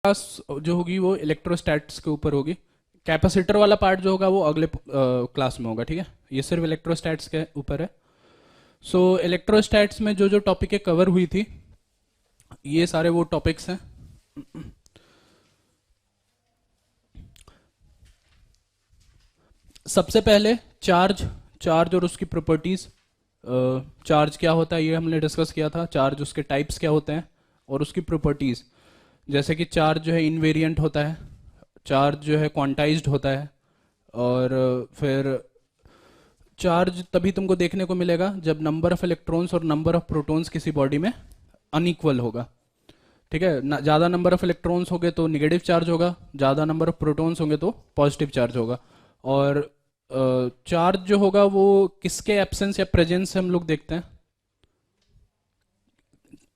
Class जो होगी वो इलेक्ट्रोस्टैट्स के ऊपर होगी। कैपेसिटर वाला पार्ट जो होगा वो अगले क्लास में होगा, ठीक है। ये सिर्फ इलेक्ट्रोस्टैट्स के ऊपर है। सो इलेक्ट्रोस्टैट्स में जो जो टॉपिकें कवर हुई थी ये सारे वो टॉपिक्स हैं। सबसे पहले चार्ज चार्ज और उसकी प्रॉपर्टीज। चार्ज क्या होता है ये हमने डिस्कस किया था। चार्ज, उसके टाइप्स क्या होते हैं और उसकी प्रॉपर्टीज। जैसे कि चार्ज जो है इनवेरिएंट होता है, चार्ज जो है क्वांटाइज्ड होता है, और फिर चार्ज तभी तुमको देखने को मिलेगा जब नंबर ऑफ इलेक्ट्रॉन्स और नंबर ऑफ प्रोटॉन्स किसी बॉडी में अनइक्वल होगा, ठीक है। ज़्यादा नंबर ऑफ इलेक्ट्रॉन्स होंगे तो निगेटिव चार्ज होगा, ज़्यादा नंबर ऑफ प्रोटॉन्स होंगे तो पॉजिटिव चार्ज होगा। और चार्ज जो होगा वो किसके एब्सेंस या प्रेजेंस से हम लोग देखते हैं?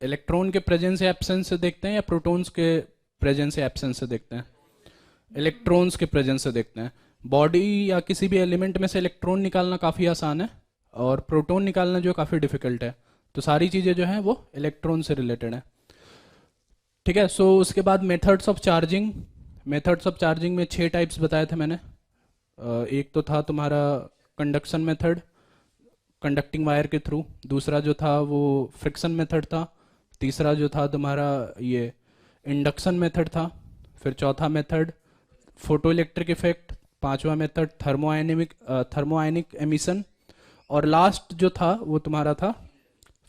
इलेक्ट्रॉन के प्रेजेंस या एब्सेंस से देखते हैं या प्रोटॉन्स के प्रेजेंस या एब्सेंस से देखते हैं? इलेक्ट्रॉन्स के प्रेजेंस से देखते हैं। बॉडी या किसी भी एलिमेंट में से इलेक्ट्रॉन निकालना काफ़ी आसान है और प्रोटॉन निकालना जो काफ़ी डिफिकल्ट है। तो सारी चीज़ें जो हैं वो इलेक्ट्रॉन से रिलेटेड है, ठीक है। सो उसके बाद methods of charging. Methods of charging में 6 टाइप्स बताए थे मैंने। एक तो था तुम्हारा कंडक्शन मेथड, कंडक्टिंग वायर के थ्रू। दूसरा जो था वो फ्रिक्शन मेथड था। तीसरा जो था तुम्हारा ये इंडक्शन मेथड था। फिर चौथा मेथड फोटो इलेक्ट्रिक इफेक्ट। पांचवा मेथड थर्मोआयनिक एमिशन। और लास्ट जो था वो तुम्हारा था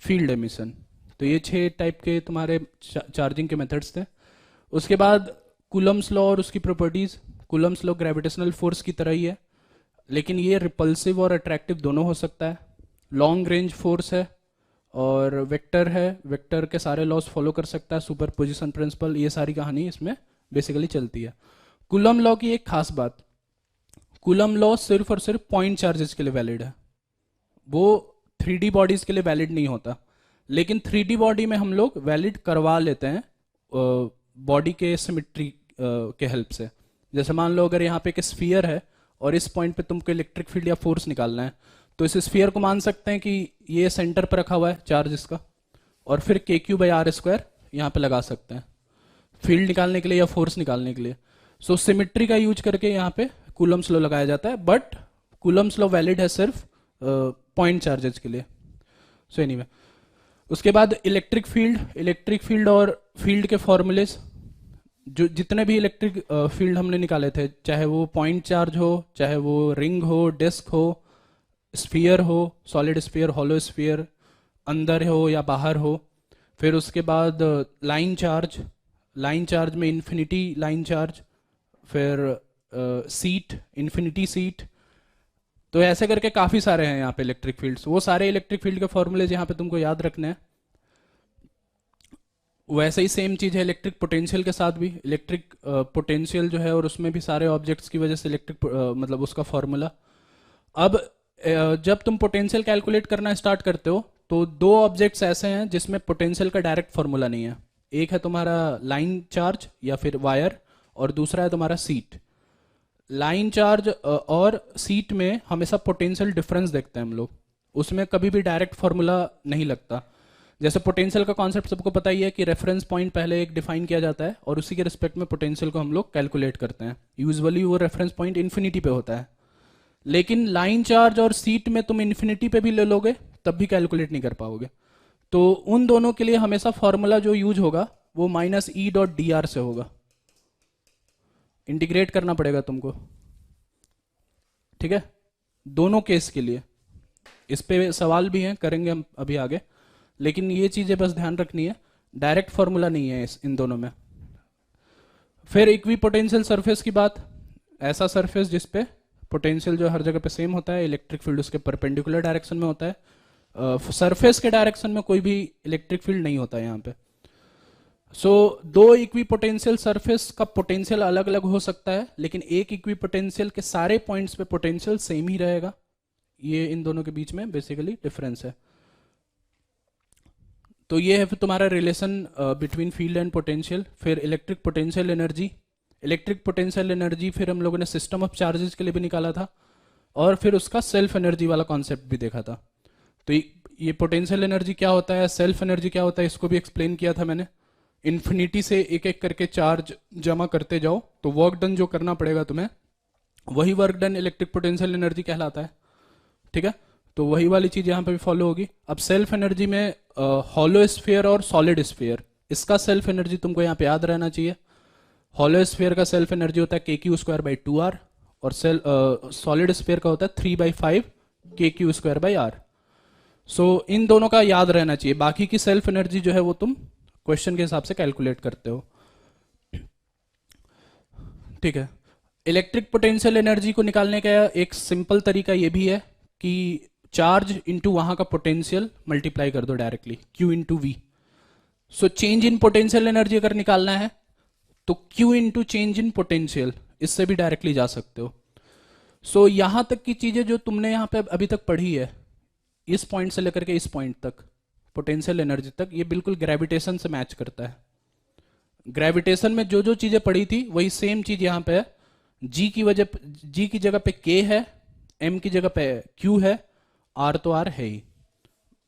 फील्ड एमिशन। तो ये 6 टाइप के तुम्हारे चार्जिंग के मेथड्स थे। उसके बाद कूलम्स लॉ और उसकी properties. Coulomb's law gravitational force की तरह ही है, लेकिन ये रिपल्सिव और अट्रैक्टिव दोनों हो सकता है। लॉन्ग रेंज फोर्स है और वेक्टर है, वेक्टर के सारे लॉस फॉलो कर सकता है, सुपरपोजिशन प्रिंसिपल, ये सारी कहानी इसमें बेसिकली चलती है। कूलम लॉ की एक खास बात, कूलम लॉ सिर्फ और सिर्फ पॉइंट चार्जेस के लिए वैलिड है। वो 3D बॉडीज के लिए वैलिड नहीं होता, लेकिन 3D बॉडी में हम लोग वैलिड करवा लेते हैं बॉडी के सिमेट्री के हेल्प से। जैसे मान लो अगर यहाँ पे एक स्फीयर है और इस पॉइंट पे तुमको इलेक्ट्रिक फील्ड या फोर्स निकालना है, तो इस स्फीयर को मान सकते हैं कि ये सेंटर पर रखा हुआ है चार्ज इसका, और फिर KQ/R² यहाँ पे लगा सकते हैं फील्ड निकालने के लिए या फोर्स निकालने के लिए। सो सिमेट्री का यूज करके यहाँ पे कूलम्स लॉ लगाया जाता है, बट कूलम्स लॉ वैलिड है सिर्फ पॉइंट चार्जेस के लिए। सो एनीवे, उसके बाद इलेक्ट्रिक फील्ड और फील्ड के फॉर्मूलेस। जो जितने भी इलेक्ट्रिक फील्ड हमने निकाले थे, चाहे वो पॉइंट चार्ज हो, चाहे वो रिंग हो, डिस्क हो, स्फीयर हो, सॉलिड स्फीयर, हॉलो स्फीयर, अंदर हो या बाहर हो। फिर उसके बाद लाइन चार्ज में इन्फिनिटी लाइन चार्ज, फिर सीट, इन्फिनिटी सीट। तो ऐसे करके काफ़ी सारे हैं यहाँ पे इलेक्ट्रिक फील्ड्स। वो सारे इलेक्ट्रिक फील्ड के फॉर्मूलेज यहाँ पे तुमको याद रखने हैं। वैसे ही सेम चीज़ है इलेक्ट्रिक पोटेंशियल के साथ भी। इलेक्ट्रिक पोटेंशियल जो है और उसमें भी सारे ऑब्जेक्ट्स की वजह से इलेक्ट्रिक मतलब उसका फॉर्मूला। अब जब तुम पोटेंशियल कैलकुलेट करना स्टार्ट करते हो तो 2 ऑब्जेक्ट्स ऐसे हैं जिसमें पोटेंशियल का डायरेक्ट फॉर्मूला नहीं है। एक है तुम्हारा लाइन चार्ज या फिर वायर, और दूसरा है तुम्हारा सीट। लाइन चार्ज और सीट में हमेशा पोटेंशियल डिफरेंस देखते हैं हम लोग, उसमें कभी भी डायरेक्ट फॉर्मूला नहीं लगता। जैसे पोटेंशियल का कॉन्सेप्ट सबको पता ही है कि रेफरेंस पॉइंट पहले एक डिफाइन किया जाता है और उसी के रिस्पेक्ट में पोटेंशियल को हम लोग कैलकुलेट करते हैं। यूजुअली वो रेफरेंस पॉइंट इन्फिनिटी पे होता है, लेकिन लाइन चार्ज और सीट में तुम इन्फिनिटी पे भी ले लोगे तब भी कैलकुलेट नहीं कर पाओगे। तो उन दोनों के लिए हमेशा फॉर्मूला जो यूज होगा वो -E.dr से होगा। इंटीग्रेट करना पड़ेगा तुमको, ठीक है, दोनों केस के लिए। इस पे सवाल भी हैं, करेंगे हम अभी आगे, लेकिन ये चीजें बस ध्यान रखनी है, डायरेक्ट फॉर्मूला नहीं है इन दोनों में। फिर इक्विपोटेंशियल सरफेस की बात। ऐसा सरफेस जिसपे पोटेंशियल जो हर जगह पे सेम होता है, इलेक्ट्रिक फील्ड उसके परपेंडिकुलर डायरेक्शन में होता है। सरफेस के डायरेक्शन में कोई भी इलेक्ट्रिक फील्ड नहीं होता है यहाँ पे। सो 2 इक्विपोटेंशियल सरफेस का पोटेंशियल अलग अलग हो सकता है, लेकिन एक इक्विपोटेंशियल के सारे पॉइंट्स पे पोटेंशियल सेम ही रहेगा। ये इन दोनों के बीच में बेसिकली डिफरेंस है। तो ये है फिर तुम्हारा relation between field and potential. फिर इलेक्ट्रिक पोटेंशियल एनर्जी फिर हम लोगों ने सिस्टम ऑफ चार्जेस के लिए भी निकाला था, और फिर उसका सेल्फ एनर्जी वाला कॉन्सेप्ट भी देखा था। तो ये पोटेंशियल एनर्जी क्या होता है, सेल्फ एनर्जी क्या होता है, इसको भी एक्सप्लेन किया था मैंने। इन्फिनिटी से एक एक करके चार्ज जमा करते जाओ, तो वर्क डन जो करना पड़ेगा तुम्हें, वही work done electric potential energy कहलाता है। ठीक है, तो वही वाली चीज यहाँ पे भी फॉलो होगी। अब सेल्फ एनर्जी में हॉलो स्फीयर और सॉलिड स्फीयर, इसका सेल्फ एनर्जी तुमको यहाँ पे याद रहना चाहिए। हॉलो स्फीयर का सेल्फ एनर्जी होता है KQ²/2R, और सॉलिड स्फीयर का होता है 3/5 KQ²/R। सो इन दोनों का याद रहना चाहिए, बाकी की सेल्फ एनर्जी जो है वो तुम क्वेश्चन के हिसाब से कैलकुलेट करते हो। ठीक है, इलेक्ट्रिक पोटेंशियल एनर्जी को निकालने का एक सिंपल तरीका ये भी है कि चार्ज इंटू वहां का पोटेंशियल मल्टीप्लाई कर दो directly, Q/V। So change in potential energy अगर निकालना है तो Q into change in potential, इससे भी डायरेक्टली जा सकते हो। सो यहां तक की चीजें जो तुमने यहां पे अभी तक पढ़ी है, इस पॉइंट से लेकर के इस पॉइंट तक, पोटेंशियल एनर्जी तक, ये बिल्कुल ग्रेविटेशन से मैच करता है। ग्रेविटेशन में जो जो चीजें पढ़ी थी वही सेम चीज यहां पे है। जी की जगह पे K है, M की जगह पे Q है, R तो R है ही।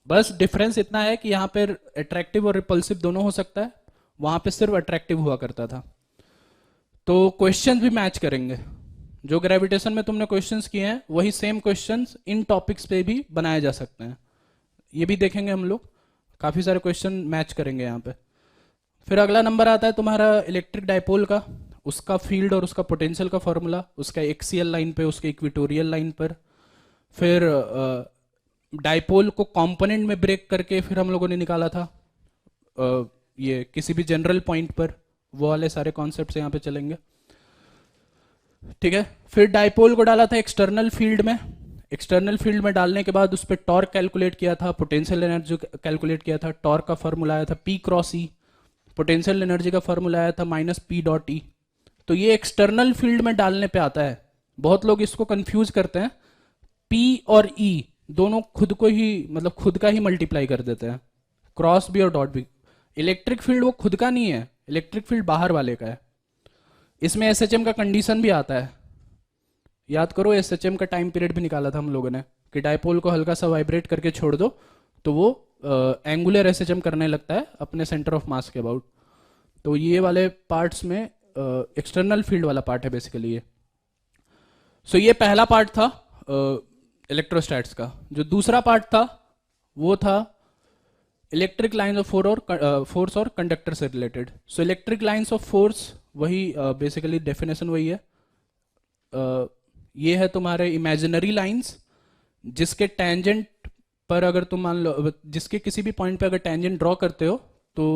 बस डिफरेंस इतना है कि यहां पर अट्रैक्टिव और रिपल्सिव दोनों हो सकता है, वहां पे सिर्फ अट्रैक्टिव हुआ करता था। तो क्वेश्चंस भी मैच करेंगे, जो ग्रेविटेशन में तुमने क्वेश्चंस किए हैं वही सेम क्वेश्चंस इन टॉपिक्स पे भी बनाए जा सकते हैं। ये भी देखेंगे हम लोग, काफी सारे क्वेश्चन मैच करेंगे यहाँ पे। फिर अगला नंबर आता है तुम्हारा इलेक्ट्रिक डायपोल का, उसका फील्ड और उसका पोटेंशियल का फॉर्मूला, उसका एक्सियल लाइन पे, उसके इक्वेटोरियल लाइन पर। फिर डायपोल को कंपोनेंट में ब्रेक करके फिर हम लोगों ने निकाला था ये किसी भी जनरल पॉइंट पर, वो वाले सारे कॉन्सेप्ट्स यहाँ पे चलेंगे। ठीक है, फिर डायपोल को डाला था एक्सटर्नल फील्ड में। एक्सटर्नल फील्ड में डालने के बाद उस पर टॉर्क कैलकुलेट किया था, पोटेंशियल एनर्जी कैलकुलेट किया था। टॉर्क का फॉर्मूला आया था P×E, पोटेंशियल एनर्जी का फॉर्मूला आया था -P.E। तो ये एक्सटर्नल फील्ड में डालने पे आता है। बहुत लोग इसको कंफ्यूज करते हैं, P और E दोनों खुद को ही, मतलब खुद का ही मल्टीप्लाई कर देते हैं, क्रॉस भी और डॉट भी। इलेक्ट्रिक फील्ड वो खुद का नहीं है, इलेक्ट्रिक फील्ड बाहर वाले का है। इसमें SHM का कंडीशन भी आता है, याद करो। SHM का टाइम पीरियड भी निकाला था हम लोगों ने कि डायपोल को हल्का सा वाइब्रेट करके छोड़ दो तो वो एंगुलर SHM करने लगता है अपने सेंटर ऑफ मास के अबाउट। तो ये वाले पार्ट्स में एक्सटर्नल फील्ड वाला पार्ट है बेसिकली ये। सो ये पहला पार्ट था इलेक्ट्रोस्टैट्स का। जो दूसरा पार्ट था वो था इलेक्ट्रिक लाइंस ऑफ फोर्स और कंडक्टर से related. So electric lines of force वही बेसिकली डेफिनेशन वही है। ये है तुम्हारे इमेजिनरी लाइंस जिसके टेंजेंट पर अगर तुम मान लो, जिसके किसी भी पॉइंट पे अगर टेंजेंट ड्रॉ करते हो तो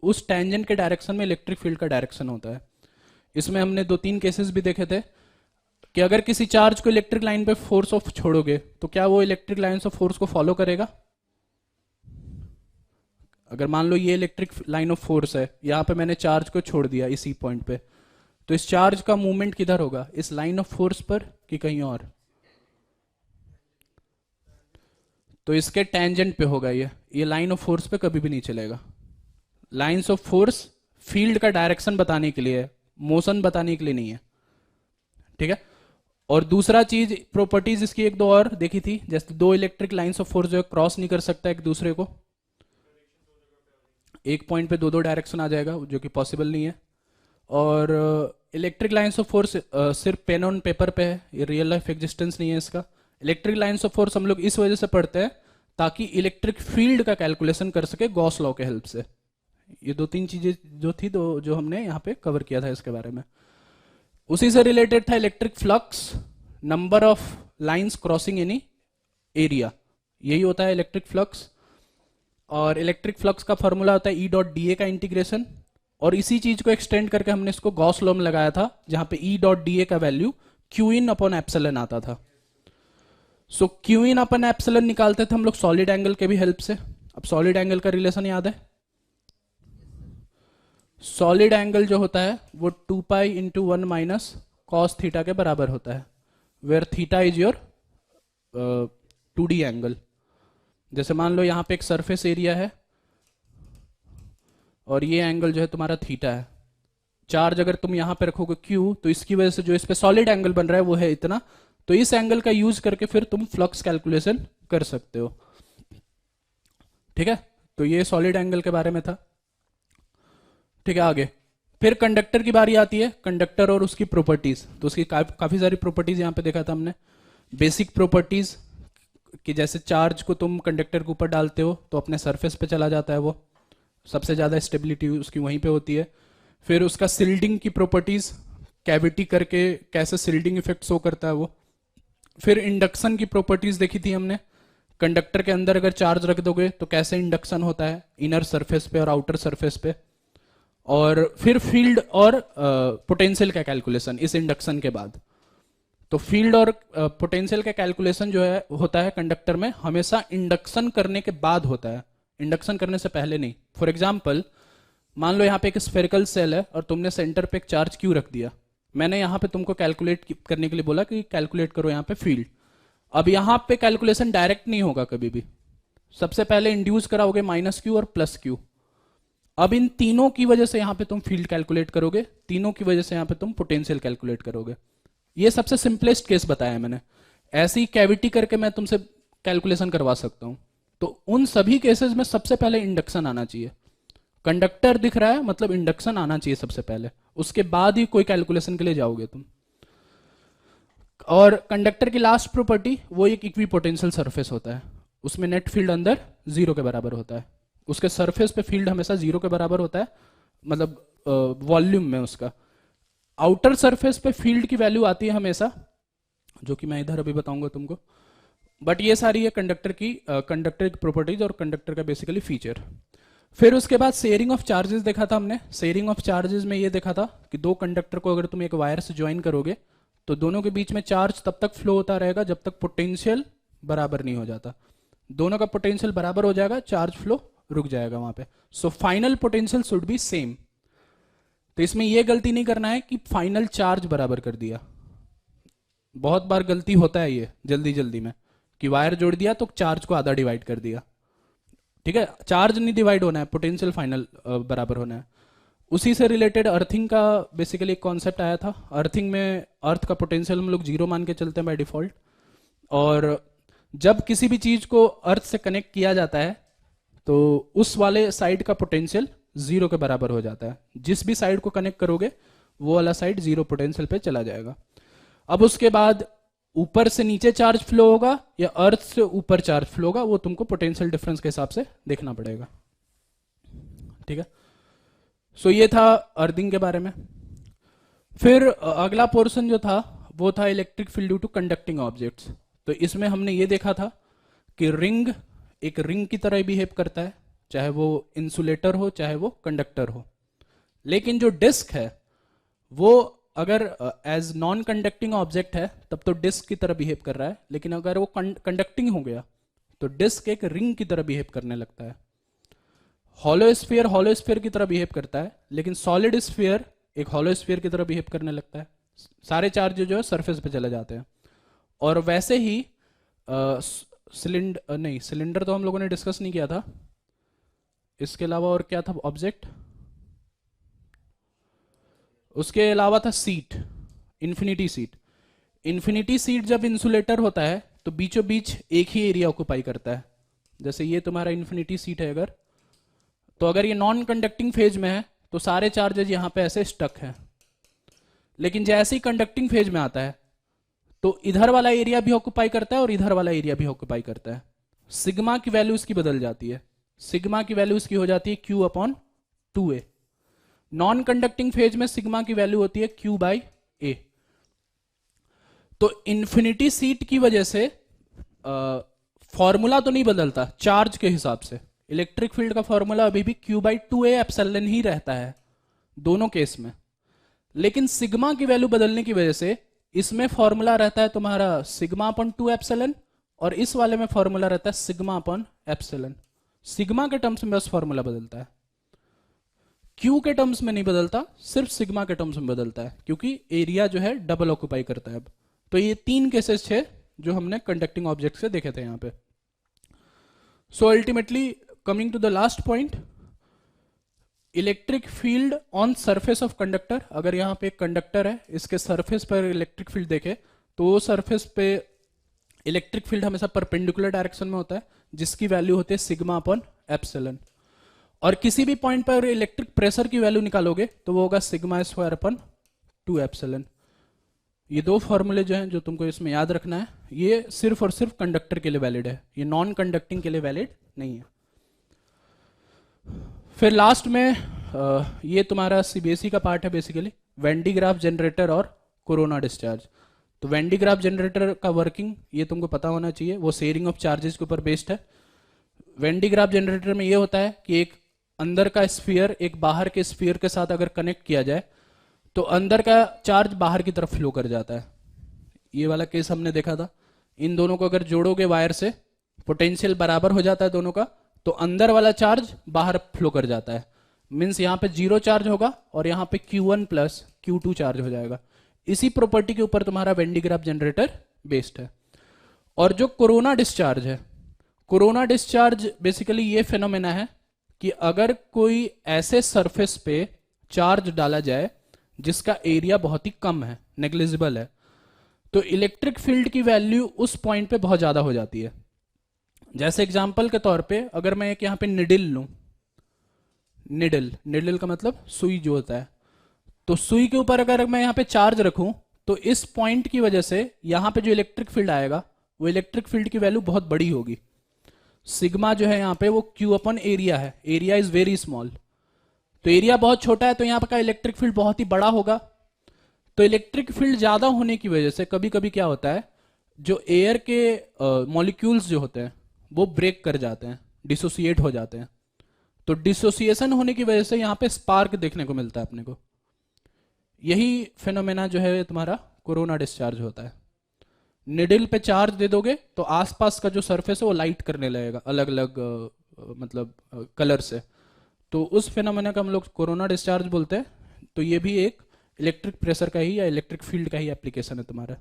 उस टेंजेंट के डायरेक्शन में इलेक्ट्रिक फील्ड का डायरेक्शन होता है। इसमें हमने 2-3 केसेस भी देखे थे कि अगर किसी चार्ज को इलेक्ट्रिक लाइन पे फोर्स ऑफ छोड़ोगे तो क्या वो इलेक्ट्रिक लाइंस ऑफ फोर्स को फॉलो करेगा। अगर मान लो ये इलेक्ट्रिक लाइन ऑफ फोर्स है, यहां पे मैंने चार्ज को छोड़ दिया इसी पॉइंट पे, तो इस चार्ज का मूवमेंट किधर होगा, इस लाइन ऑफ फोर्स पर कि कहीं और। तो इसके टेंजेंट पे होगा ये लाइन ऑफ फोर्स पे कभी भी नहीं चलेगा। लाइंस ऑफ फोर्स फील्ड का डायरेक्शन बताने के लिए है, मोशन बताने के लिए नहीं है। ठीक है, और दूसरा चीज प्रॉपर्टीज इसकी एक दो और देखी थी, जैसे 2 इलेक्ट्रिक लाइंस ऑफ फोर्स जो है क्रॉस नहीं कर सकता एक दूसरे को, एक पॉइंट पे 2 डायरेक्शन आ जाएगा जो कि पॉसिबल नहीं है। और इलेक्ट्रिक लाइंस ऑफ फोर्स सिर्फ पेन ऑन पेपर पे है, ये रियल लाइफ एग्जिस्टेंस नहीं है इसका। इलेक्ट्रिक लाइंस ऑफ फोर्स हम लोग इस वजह से पढ़ते हैं ताकि इलेक्ट्रिक फील्ड का कैलकुलेशन कर सके गॉस लॉ के हेल्प से। ये 2-3 चीजें जो थी जो हमने यहाँ पे कवर किया था इसके बारे में। उसी से रिलेटेड था electric flux, number of lines crossing any area, यही होता है इलेक्ट्रिक फ्लक्स। और इलेक्ट्रिक फ्लक्स का फॉर्मूला होता है E.dA का इंटीग्रेशन, और इसी चीज को एक्सटेंड करके हमने इसको गॉस लॉ में लगाया था जहां पे E.dA का वैल्यू Q/ε आता था। सो Q/ε निकालते थे हम लोग सॉलिड एंगल के भी हेल्प से। अब सॉलिड एंगल का रिलेशन याद है, सॉलिड एंगल जो होता है वो 2π/1 cos थीटा के बराबर होता है, where theta is your 2D angle. जैसे मान लो यहाँ पे एक सरफेस एरिया है और ये एंगल जो है तुम्हारा थीटा है। चार्ज अगर तुम यहां पे रखोगे Q, तो इसकी वजह से जो इस पे सॉलिड एंगल बन रहा है वो है इतना, तो इस एंगल का यूज करके फिर तुम फ्लक्स कैलकुलेशन कर सकते हो। ठीक है, तो ये सॉलिड एंगल के बारे में था। ठीक है, आगे फिर कंडक्टर की बारी आती है, कंडक्टर और उसकी प्रॉपर्टीज। तो उसकी काफी सारी प्रॉपर्टीज यहाँ पे देखा था हमने। बेसिक प्रॉपर्टीज कि जैसे चार्ज को तुम कंडक्टर के ऊपर डालते हो तो अपने सरफेस पे चला जाता है, वो सबसे ज़्यादा स्टेबिलिटी उसकी वहीं पे होती है। फिर उसका सिल्डिंग की प्रॉपर्टीज, कैविटी करके कैसे सिल्डिंग इफेक्ट शो करता है वो। फिर इंडक्शन की प्रॉपर्टीज देखी थी हमने, कंडक्टर के अंदर अगर चार्ज रख दोगे तो कैसे इंडक्शन होता है इनर सरफेस पे और आउटर सरफेस पे। और फिर फील्ड और पोटेंशियल का कैलकुलेशन इस इंडक्शन के बाद। तो फील्ड और पोटेंशियल का कैलकुलेशन जो है होता है कंडक्टर में हमेशा इंडक्शन करने के बाद होता है, इंडक्शन करने से पहले नहीं। फॉर एग्जाम्पल, मान लो यहाँ पे एक स्फेरिकल सेल है और तुमने सेंटर पे एक चार्ज क्यू रख दिया। मैंने यहाँ पे तुमको कैलकुलेट करने के लिए बोला कि कैलकुलेट करो यहाँ पे फील्ड। अब यहाँ पे कैलकुलेशन डायरेक्ट नहीं होगा कभी भी, सबसे पहले इंड्यूस कराओगे माइनस क्यू और प्लस क्यू। अब इन तीनों की वजह से यहाँ पे तुम फील्ड कैलकुलेट करोगे, तीनों की वजह से यहाँ पे तुम पोटेंशियल कैलकुलेट करोगे। ये सबसे सिंपलेस्ट केस बताया है मैंने। ऐसी कैविटी करके मैं तुमसे कैलकुलेशन करवा सकता हूं। तो उन सभी केसेस में सबसे पहले इंडक्शन आना चाहिए। कंडक्टर दिख रहा है मतलब इंडक्शन आना चाहिए सबसे पहले, उसके बाद ही कोई कैलकुलेशन के लिए जाओगे तुम। और कंडक्टर की लास्ट प्रॉपर्टी वो एक इक्विपोटेंशियल सरफेस होता है, उसमें नेट फील्ड अंदर 0 के बराबर होता है। उसके सरफेस पे फील्ड हमेशा 0 के बराबर होता है, मतलब वॉल्यूम में उसका। आउटर सरफेस पे फील्ड की वैल्यू आती है हमेशा, जो कि मैं इधर अभी बताऊंगा तुमको। बट ये सारी है कंडक्टर की प्रॉपर्टीज और कंडक्टर का बेसिकली फीचर। फिर उसके बाद शेयरिंग ऑफ चार्जेस देखा था हमने। शेयरिंग ऑफ चार्जेस में ये देखा था कि दो कंडक्टर को अगर तुम एक वायर से ज्वाइन करोगे तो दोनों के बीच में चार्ज तब तक फ्लो होता रहेगा जब तक पोटेंशियल बराबर नहीं हो जाता। दोनों का पोटेंशियल बराबर हो जाएगा, चार्ज फ्लो रुक जाएगा वहां पे। So final potential should be same. तो इसमें यह गलती नहीं करना है कि फाइनल चार्ज बराबर कर दिया। बहुत बार गलती होता है ये जल्दी जल्दी में कि वायर जोड़ दिया तो चार्ज को आधा डिवाइड कर दिया। ठीक है, चार्ज नहीं डिवाइड होना है, पोटेंशियल फाइनल बराबर होना है। उसी से रिलेटेड अर्थिंग का बेसिकली एक कॉन्सेप्ट आया था। अर्थिंग में अर्थ का पोटेंशियल हम लोग 0 मान के चलते हैं बाय डिफॉल्ट। और जब किसी भी चीज को अर्थ से कनेक्ट किया जाता है तो उस वाले साइड का पोटेंशियल 0 के बराबर हो जाता है। जिस भी साइड को कनेक्ट करोगे वो वाला साइड 0 पोटेंशियल पे चला जाएगा। अब उसके बाद ऊपर से नीचे चार्ज फ्लो होगा या अर्थ से ऊपर चार्ज फ्लो होगा, वो तुमको पोटेंशियल डिफरेंस के हिसाब से देखना पड़ेगा। ठीक है, सो ये था अर्थिंग के बारे में। फिर अगला पोर्शन जो था वो था electric field due to conducting objects. तो इसमें हमने ये देखा था कि रिंग एक रिंग की तरह बिहेव करता है, चाहे वो इंसुलेटर हो चाहे वो कंडक्टर हो। लेकिन जो डिस्क है वो अगर एज नॉन कंडक्टिंग ऑब्जेक्ट है तब तो डिस्क की तरह बिहेव कर रहा है, लेकिन अगर वो कंडक्टिंग हो गया तो डिस्क एक रिंग की तरह बिहेव करने लगता है। हॉलो स्फीयर की तरह बिहेव करता है, लेकिन सॉलिड स्फीयर एक हॉलो स्फीयर की तरह बिहेव करने लगता है। सारे चार्ज जो है सरफेस पे चले जाते हैं। और वैसे ही सिलेंडर तो हम लोगों ने डिस्कस नहीं किया था। इसके अलावा और क्या था ऑब्जेक्ट? उसके अलावा था seat, infinity seat. Infinity seat जब इंसुलेटर होता है तो बीचों बीच एक ही एरिया ऑक्यूपाई करता है। जैसे ये तुम्हारा इन्फिनिटी सीट है अगर, तो अगर ये नॉन कंडक्टिंग फेज में है तो सारे चार्जेज यहां पे ऐसे स्टक है। लेकिन जैसे ही कंडक्टिंग फेज में आता है तो इधर वाला एरिया भी ऑक्यूपाई करता है और इधर वाला एरिया भी ऑक्यूपाई करता है। सिग्मा की वैल्यू इसकी बदल जाती है। सिग्मा की वैल्यू इसकी हो जाती है Q upon 2a। Non conducting phase में सिग्मा की वैल्यू होती है क्यू बाई ए। तो इन्फिनिटी सीट की वजह से फॉर्मूला तो नहीं बदलता चार्ज के हिसाब से। इलेक्ट्रिक फील्ड का फॉर्मूला अभी भी क्यू बाई 2a एप्सिलॉन ही रहता है दोनों केस में। लेकिन सिग्मा की वैल्यू बदलने की वजह से इसमें फॉर्मूला रहता है तुम्हारा सिग्मा अपॉन 2 एप्सिलॉन और इस वाले में फॉर्मूला रहता है सिग्मा अपॉन एप्सिलॉन। सिग्मा के टर्म्स में बस फॉर्मूला बदलता है, क्यू के टर्म्स में नहीं बदलता, सिर्फ सिग्मा के टर्म्स में बदलता है क्योंकि एरिया जो है डबल ऑक्यूपाई करता है अब। तो ये 3 केसेस थे जो हमने कंडक्टिंग ऑब्जेक्ट से देखे थे यहां पे। So ultimately coming to the last point, electric field on surface of conductor. अगर यहाँ पे एक कंडक्टर है, इसके सरफेस पर इलेक्ट्रिक फील्ड देखे तो वो सरफेस पे इलेक्ट्रिक फील्ड हमेशा परपेंडिकुलर डायरेक्शन में होता है जिसकी वैल्यू होती है सिग्मा अपॉन एप्सिलॉन। और किसी भी पॉइंट पर इलेक्ट्रिक प्रेशर की वैल्यू निकालोगे तो वो होगा सिग्मा स्क्वायर अपन 2 एप्सिलॉन। ये दो फॉर्मूले जो हैं जो तुमको इसमें याद रखना है, ये सिर्फ और सिर्फ कंडक्टर के लिए वैलिड है, ये नॉन कंडक्टिंग के लिए वैलिड नहीं है। फिर लास्ट में ये तुम्हारा सीबीएसई का पार्ट है बेसिकली, वेंडी ग्राफ जनरेटर और कोरोना डिस्चार्ज। तो वेंडी ग्राफ जनरेटर का वर्किंग ये तुमको पता होना चाहिए, वो शेयरिंग ऑफ चार्जेस के ऊपर बेस्ड है। वेंडी ग्राफ जनरेटर में ये होता है कि एक अंदर का स्फीयर एक बाहर के स्फीयर के साथ अगर कनेक्ट किया जाए तो अंदर का चार्ज बाहर की तरफ फ्लो कर जाता है। ये वाला केस हमने देखा था, इन दोनों को अगर जोड़ोगे वायर से, पोटेंशियल बराबर हो जाता है दोनों का, तो अंदर वाला चार्ज बाहर फ्लो कर जाता है। मीन्स यहाँ पे जीरो चार्ज होगा और यहाँ पे Q1 प्लस Q2 चार्ज हो जाएगा। इसी प्रॉपर्टी के ऊपर तुम्हारा वेंडी ग्राफ जनरेटर बेस्ड है। और जो कोरोना डिस्चार्ज है, कोरोना डिस्चार्ज बेसिकली ये फिनोमेना है कि अगर कोई ऐसे सरफेस पे चार्ज डाला जाए जिसका एरिया बहुत ही कम है, नेग्लिजिबल है, तो इलेक्ट्रिक फील्ड की वैल्यू उस पॉइंट पे बहुत ज्यादा हो जाती है। जैसे एग्जांपल के तौर पे अगर मैं एक यहाँ पे निडल लूं, निडल, निडल का मतलब सुई जो होता है, तो सुई के ऊपर अगर मैं यहाँ पे चार्ज रखूं तो इस पॉइंट की वजह से यहाँ पे जो इलेक्ट्रिक फील्ड आएगा वो इलेक्ट्रिक फील्ड की वैल्यू बहुत बड़ी होगी। सिग्मा जो है यहाँ पे वो क्यू अपन एरिया है, एरिया इज वेरी स्मॉल, तो एरिया बहुत छोटा है तो यहाँ का इलेक्ट्रिक फील्ड बहुत ही बड़ा होगा। तो इलेक्ट्रिक फील्ड ज्यादा होने की वजह से कभी कभी क्या होता है, जो एयर के मॉलिक्यूल्स जो होते हैं वो ब्रेक कर जाते हैं, डिसोसिएट हो जाते हैं। तो डिसोसिएशन होने की वजह से यहाँ पे स्पार्क देखने को मिलता है अपने को। यही फिनोमेना जो है तुम्हारा कोरोना डिस्चार्ज होता है। निडल पे चार्ज दे दोगे तो आसपास का जो सरफेस है वो लाइट करने लगेगा अलग अलग मतलब कलर से, तो उस फिनोमेना का हम लोग कोरोना डिस्चार्ज बोलते हैं। तो ये भी एक इलेक्ट्रिक प्रेशर का ही या इलेक्ट्रिक फील्ड का ही एप्लीकेशन है तुम्हारा।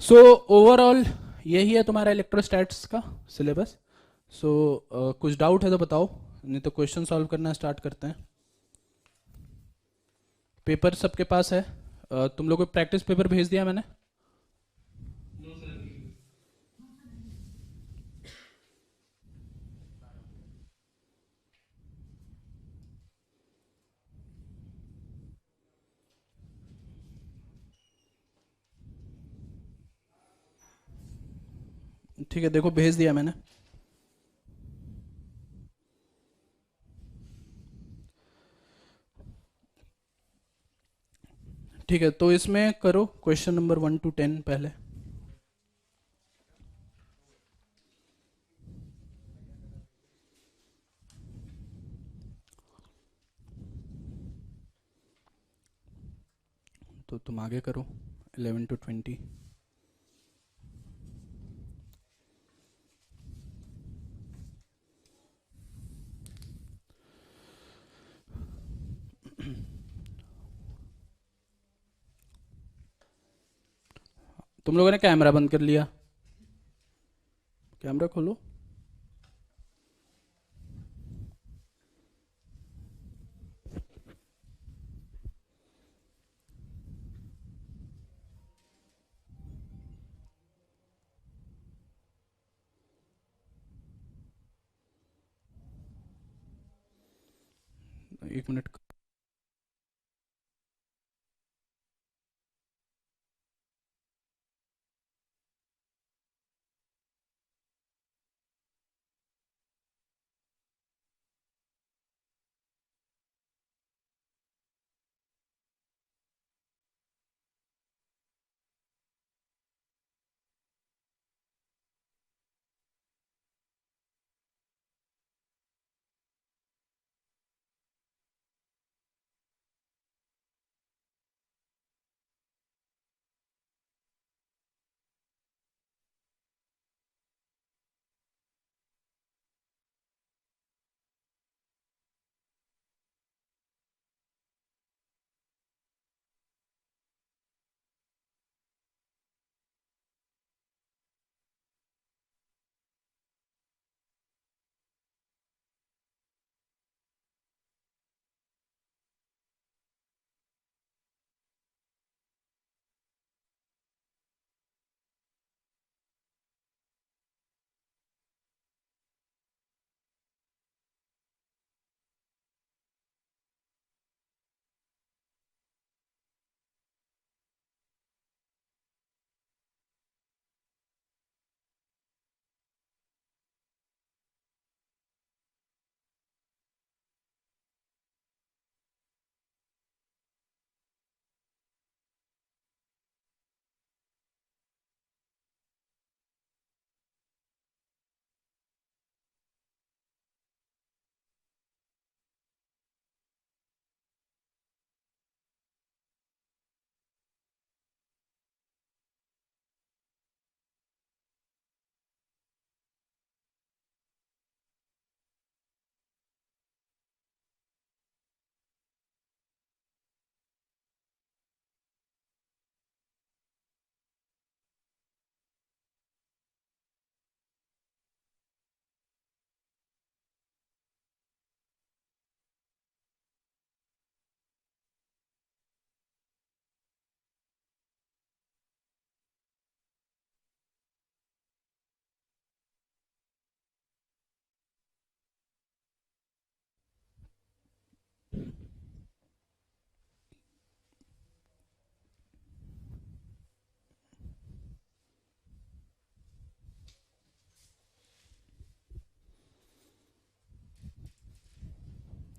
सो ओवरऑल यही है तुम्हारा इलेक्ट्रोस्टैट्स का सिलेबस। सो कुछ डाउट है तो बताओ, नहीं तो क्वेश्चन सॉल्व करना स्टार्ट करते हैं। पेपर सबके पास है, तुम लोगों को प्रैक्टिस पेपर भेज दिया मैंने। ठीक है, देखो भेज दिया मैंने। ठीक है, तो इसमें करो क्वेश्चन नंबर 1 to 10 पहले। तो तुम आगे करो 11 to 20। तुम लोगों ने कैमरा बंद कर लिया, कैमरा खोलो। एक मिनट।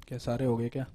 क्या सारे हो गए क्या?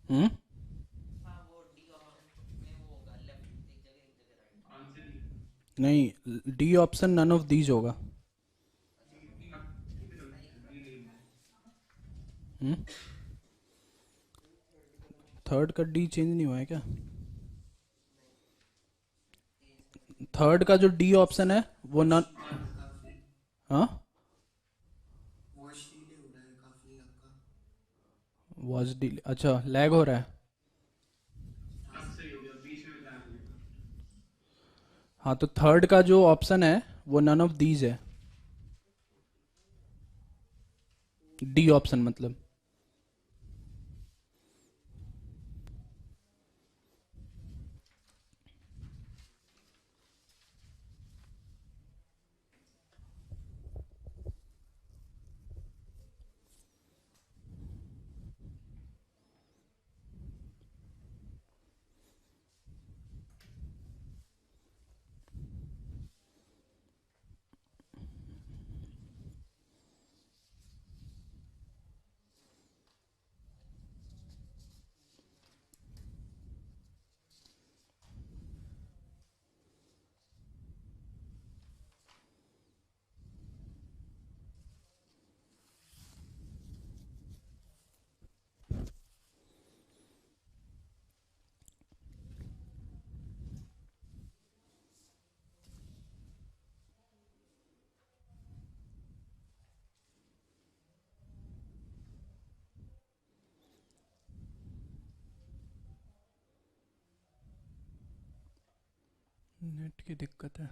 हम्म। नहीं, D option none of these होगा। हम्म। थर्ड का डी चेंज नहीं हुआ है क्या? थर्ड का जो डी ऑप्शन है वो नन। काफी हाँ। वॉइस डिले हो रहा है काफी आपका। वॉच डी, अच्छा लैग हो रहा है। हाँ हाँ, तो थर्ड का जो ऑप्शन है वो नन ऑफ दीज है। डी ऑप्शन मतलब। नेट की दिक्कत है।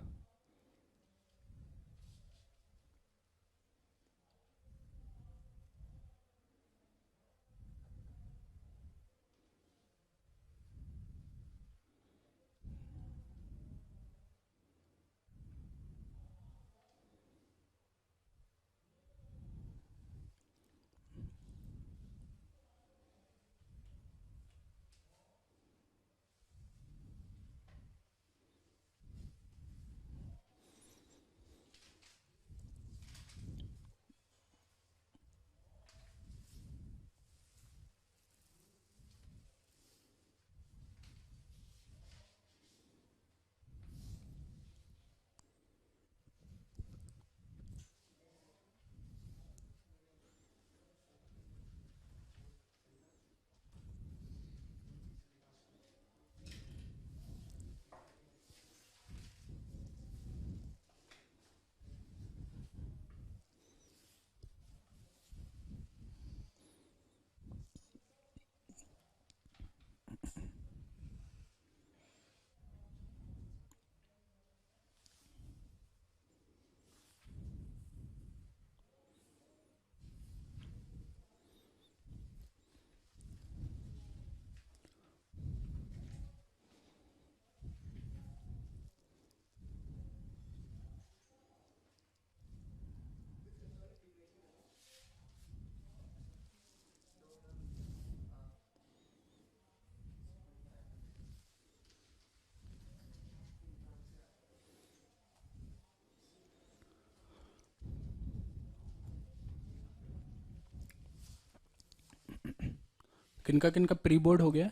किनका प्री बोर्ड हो गया?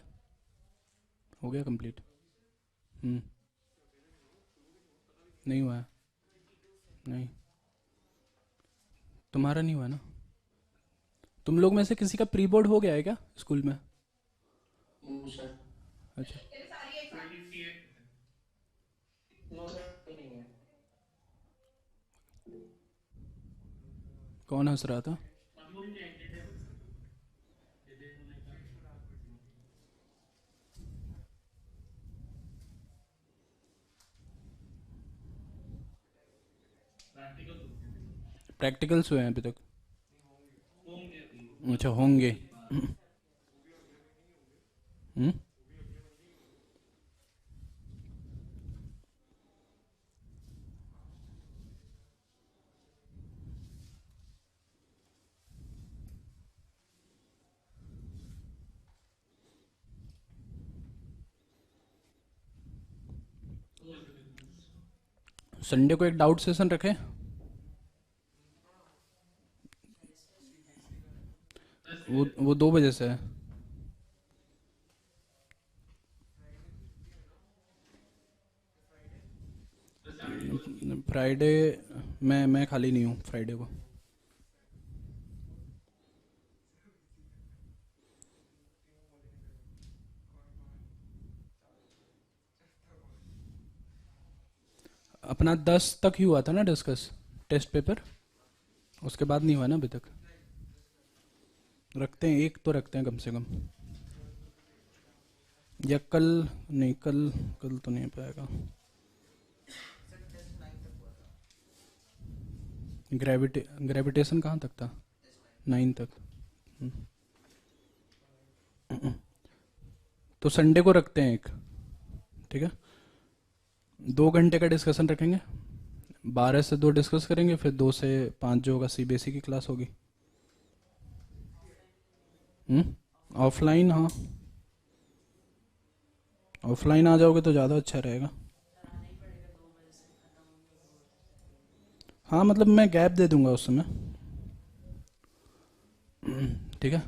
हो गया कंप्लीट? हम्म। नहीं हुआ है। नहीं, तुम्हारा नहीं हुआ ना? तुम लोग में से किसी का प्री बोर्ड हो गया है क्या स्कूल में? सर। अच्छा। नो सर नहीं है। कौन हंस रहा था? प्रैक्टिकल्स हुए हैं अभी तक? अच्छा, होंगे। हम्म? संडे को एक डाउट सेशन रखें। वो 2 बजे से है। फ्राइडे मैं खाली नहीं हूँ फ्राइडे को। अपना 10 तक ही हुआ था ना डिस्कस, टेस्ट पेपर। उसके बाद नहीं हुआ ना अभी तक। रखते हैं, एक तो रखते हैं कम से कम। या कल, नहीं कल, कल तो नहीं हो पाएगा। ग्रेविटेशन कहाँ तक था? 9 तक। तो संडे को रखते हैं एक, ठीक है। 2 घंटे का डिस्कशन रखेंगे। 12 से 2 डिस्कस करेंगे, फिर 2 से 5 जो होगा सीबीएसई की क्लास होगी। ऑफलाइन, हाँ ऑफलाइन आ जाओगे तो ज़्यादा अच्छा रहेगा। हाँ मतलब मैं गैप दे दूंगा उस समय, ठीक है।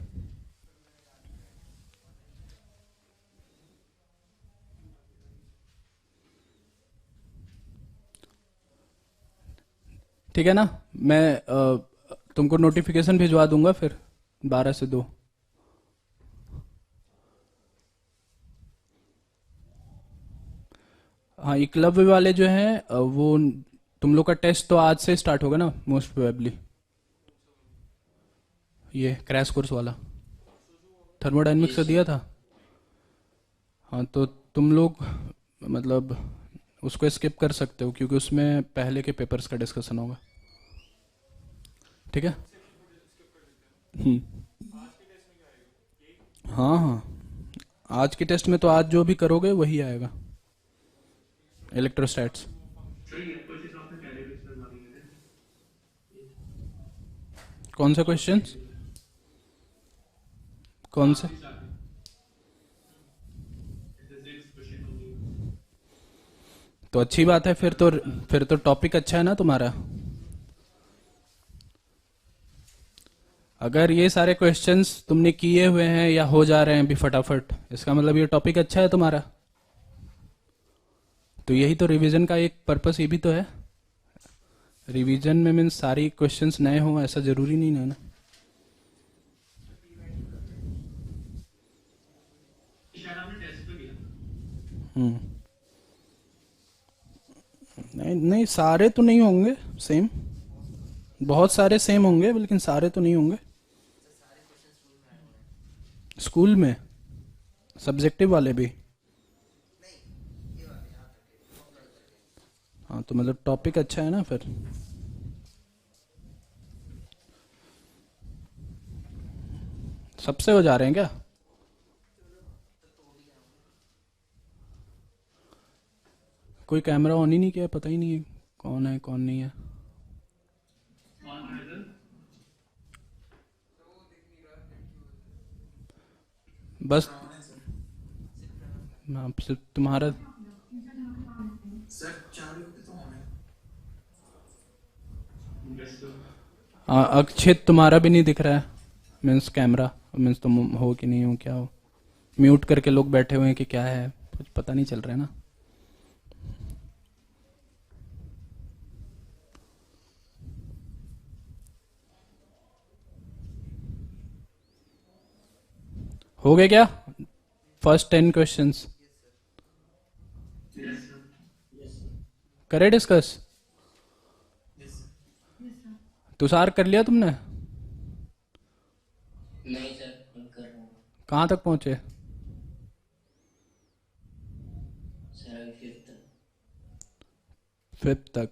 ठीक है ना। मैं तुमको नोटिफिकेशन भिजवा दूंगा फिर 12 से 2। हाँ, एकलव्य वाले जो हैं वो तुम लोग का टेस्ट तो आज से स्टार्ट होगा ना मोस्ट प्रोबेबली। ये क्रैश कोर्स वाला थर्मोडायनेमिक्स का दिया था। हाँ तो तुम लोग मतलब उसको स्किप कर सकते हो क्योंकि उसमें पहले के पेपर्स का डिस्कशन होगा, ठीक है। हम्म। हाँ हाँ, आज के टेस्ट में तो आज जो भी करोगे वही आएगा, इलेक्ट्रोस्टैट्स। कौन से क्वेश्चंस? कौन से? तो अच्छी बात है, फिर तो टॉपिक अच्छा है ना तुम्हारा। अगर ये सारे क्वेश्चंस तुमने किए हुए हैं या हो जा रहे हैं अभी फटाफट, इसका मतलब ये टॉपिक अच्छा है तुम्हारा। तो यही तो रिवीजन का एक पर्पस ये भी तो है। रिवीजन में मीन्स सारी क्वेश्चंस नए हों ऐसा जरूरी नहीं है ना। हम्म। नहीं नहीं, सारे तो नहीं होंगे सेम। बहुत सारे सेम होंगे लेकिन सारे तो नहीं होंगे। स्कूल में सब्जेक्टिव वाले भी? हाँ तो मतलब टॉपिक अच्छा है ना फिर। सबसे हो जा रहे हैं क्या? कोई कैमरा ऑन ही नहीं किया, पता ही नहीं है कौन है कौन नहीं है। बस सिर्फ तुम्हारा। सर चालू पे तो ऑन है। अक्षित तुम्हारा भी नहीं दिख रहा है, मीन्स कैमरा, मीन्स तुम हो कि नहीं हो, क्या हो। म्यूट करके लोग बैठे हुए हैं कि क्या है, कुछ पता नहीं चल रहा है ना। हो गए क्या फर्स्ट 10 क्वेश्चंस? करे डिस्कस? तुषार कर लिया तुमने? नहीं सर, मैं कर रहा हूँ कहाँ तक पहुंचे? सर, अभी 5th तक। 5th तक?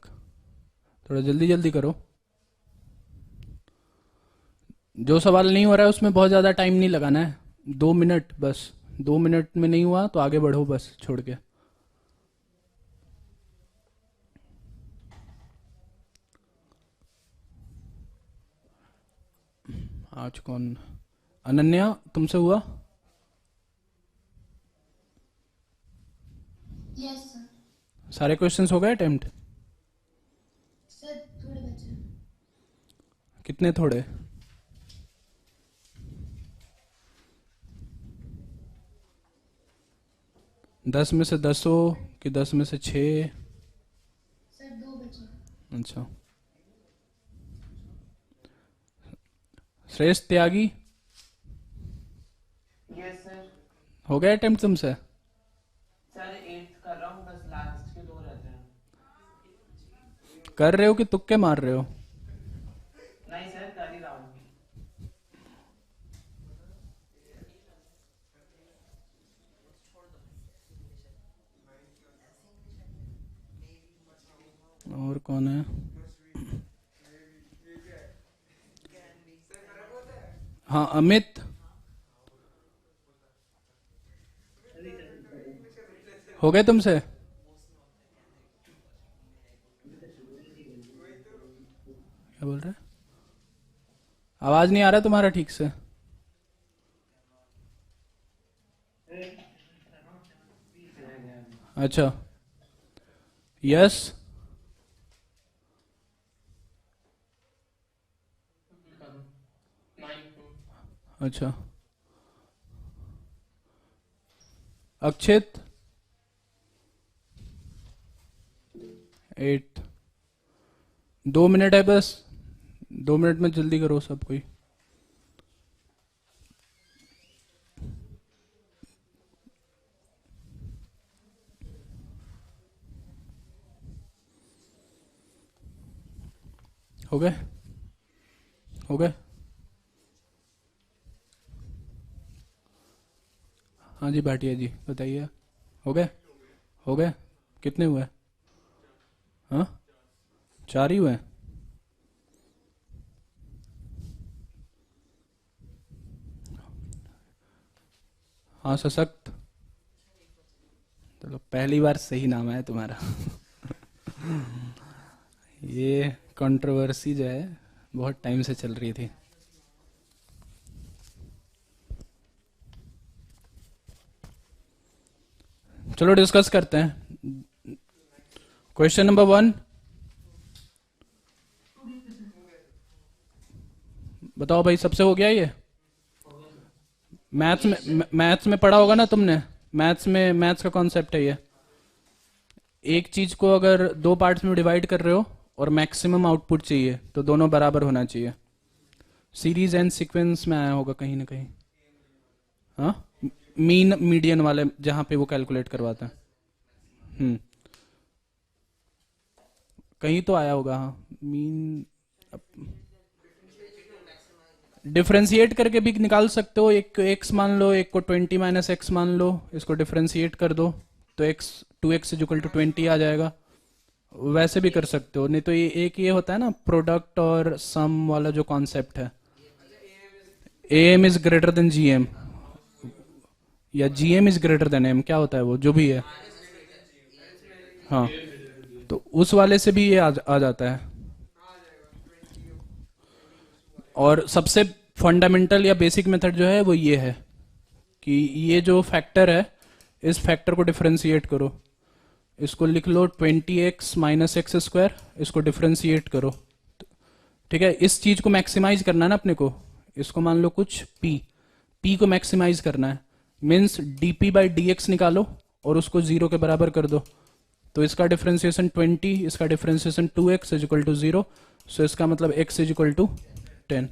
थोड़ा जल्दी जल्दी करो। जो सवाल नहीं हो रहा है उसमें बहुत ज़्यादा टाइम नहीं लगाना है, 2 मिनट बस। 2 मिनट में नहीं हुआ तो आगे बढ़ो बस छोड़ के। आज कौन? अनन्या, तुमसे हुआ? Yes sir. सारे क्वेश्चंस हो गए अटेम्प्ट? सर थोड़े बचे हैं। कितने थोड़े? दस में से 10 हो कि 10 में से 6? सर 2 बचे हैं। अच्छा। श्रेष्ठ त्यागी, यस सर। हो गया अटेम्प्ट तुमसे? सर 8th कर रहा हूँ, बस लास्ट के 2 रहते हैं। कर रहे हो कि तुक्के मार रहे हो? नहीं सर, कर ही रहा हूँ। और कौन है? हाँ अमित, हो गए तुमसे? क्या बोल रहे? आवाज नहीं आ रहा तुम्हारा ठीक से। अच्छा, यस। अच्छा, अक्षित 8। 2 मिनट है बस, 2 मिनट में जल्दी करो सब कोई। हो गए? हो गए? हाँ जी भाटिया जी बताइए। हो गए? हो गए? कितने हुए? हाँ 4 ही हुए? हाँ सशक्त, चलो पहली बार सही नाम है तुम्हारा। ये कंट्रोवर्सी जो है बहुत टाइम से चल रही थी। चलो डिस्कस करते हैं। क्वेश्चन नंबर 1, बताओ भाई, सबसे हो गया ये? मैथ्स में पढ़ा होगा ना तुमने। मैथ्स का कॉन्सेप्ट है ये। एक चीज को अगर 2 पार्ट्स में डिवाइड कर रहे हो और मैक्सिमम आउटपुट चाहिए तो दोनों बराबर होना चाहिए। सीरीज एंड सीक्वेंस में आया होगा कहीं ना कहीं। हाँ, मीन मीडियन वाले जहां पे वो कैलकुलेट करवाता है। कहीं तो आया होगा। हाँ, मीन डिफ्रेंशिएट करके भी निकाल सकते हो। एक को x मान लो, एक को 20 - x मान लो, इसको डिफ्रेंशिएट कर दो तो x 2x = 20 आ जाएगा। वैसे भी कर सकते हो, नहीं तो ये होता है ना प्रोडक्ट और सम वाला जो कॉन्सेप्ट है, am is greater than gm या gm is greater than m, क्या होता है वो जो भी है। हाँ, तो उस वाले से भी ये आ जाता है। और सबसे फंडामेंटल या बेसिक मेथड जो है वो ये है कि ये जो फैक्टर है, इस फैक्टर को डिफरेंशिएट करो। इसको लिख लो 20x - x², इसको डिफरेंशिएट करो। ठीक है, इस चीज को मैक्सिमाइज करना है ना अपने को। इसको मान लो कुछ p को मैक्सिमाइज करना है, मीन्स dp/dx निकालो और उसको 0 के बराबर कर दो। तो इसका डिफरेंशिएशन 20, इसका डिफरेंशिएशन 2x = 0। सो इसका मतलब x = 10।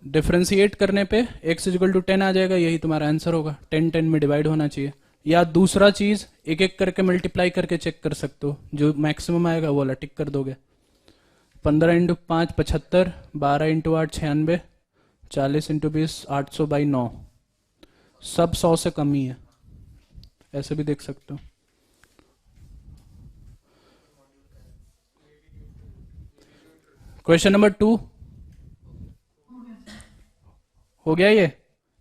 डिफरेंशिएट करने पे x = 10 आ जाएगा, यही तुम्हारा आंसर होगा। 10 10 में डिवाइड होना चाहिए। या दूसरा चीज, एक एक करके मल्टीप्लाई करके चेक कर सकते हो, जो मैक्सिमम आएगा वो वाला टिक कर दोगे। 15 × 5 75, 12 × 8 96, 40 × 20 800/9। सब 100 से कम ही है, ऐसे भी देख सकते हो। क्वेश्चन नंबर 2 हो गया।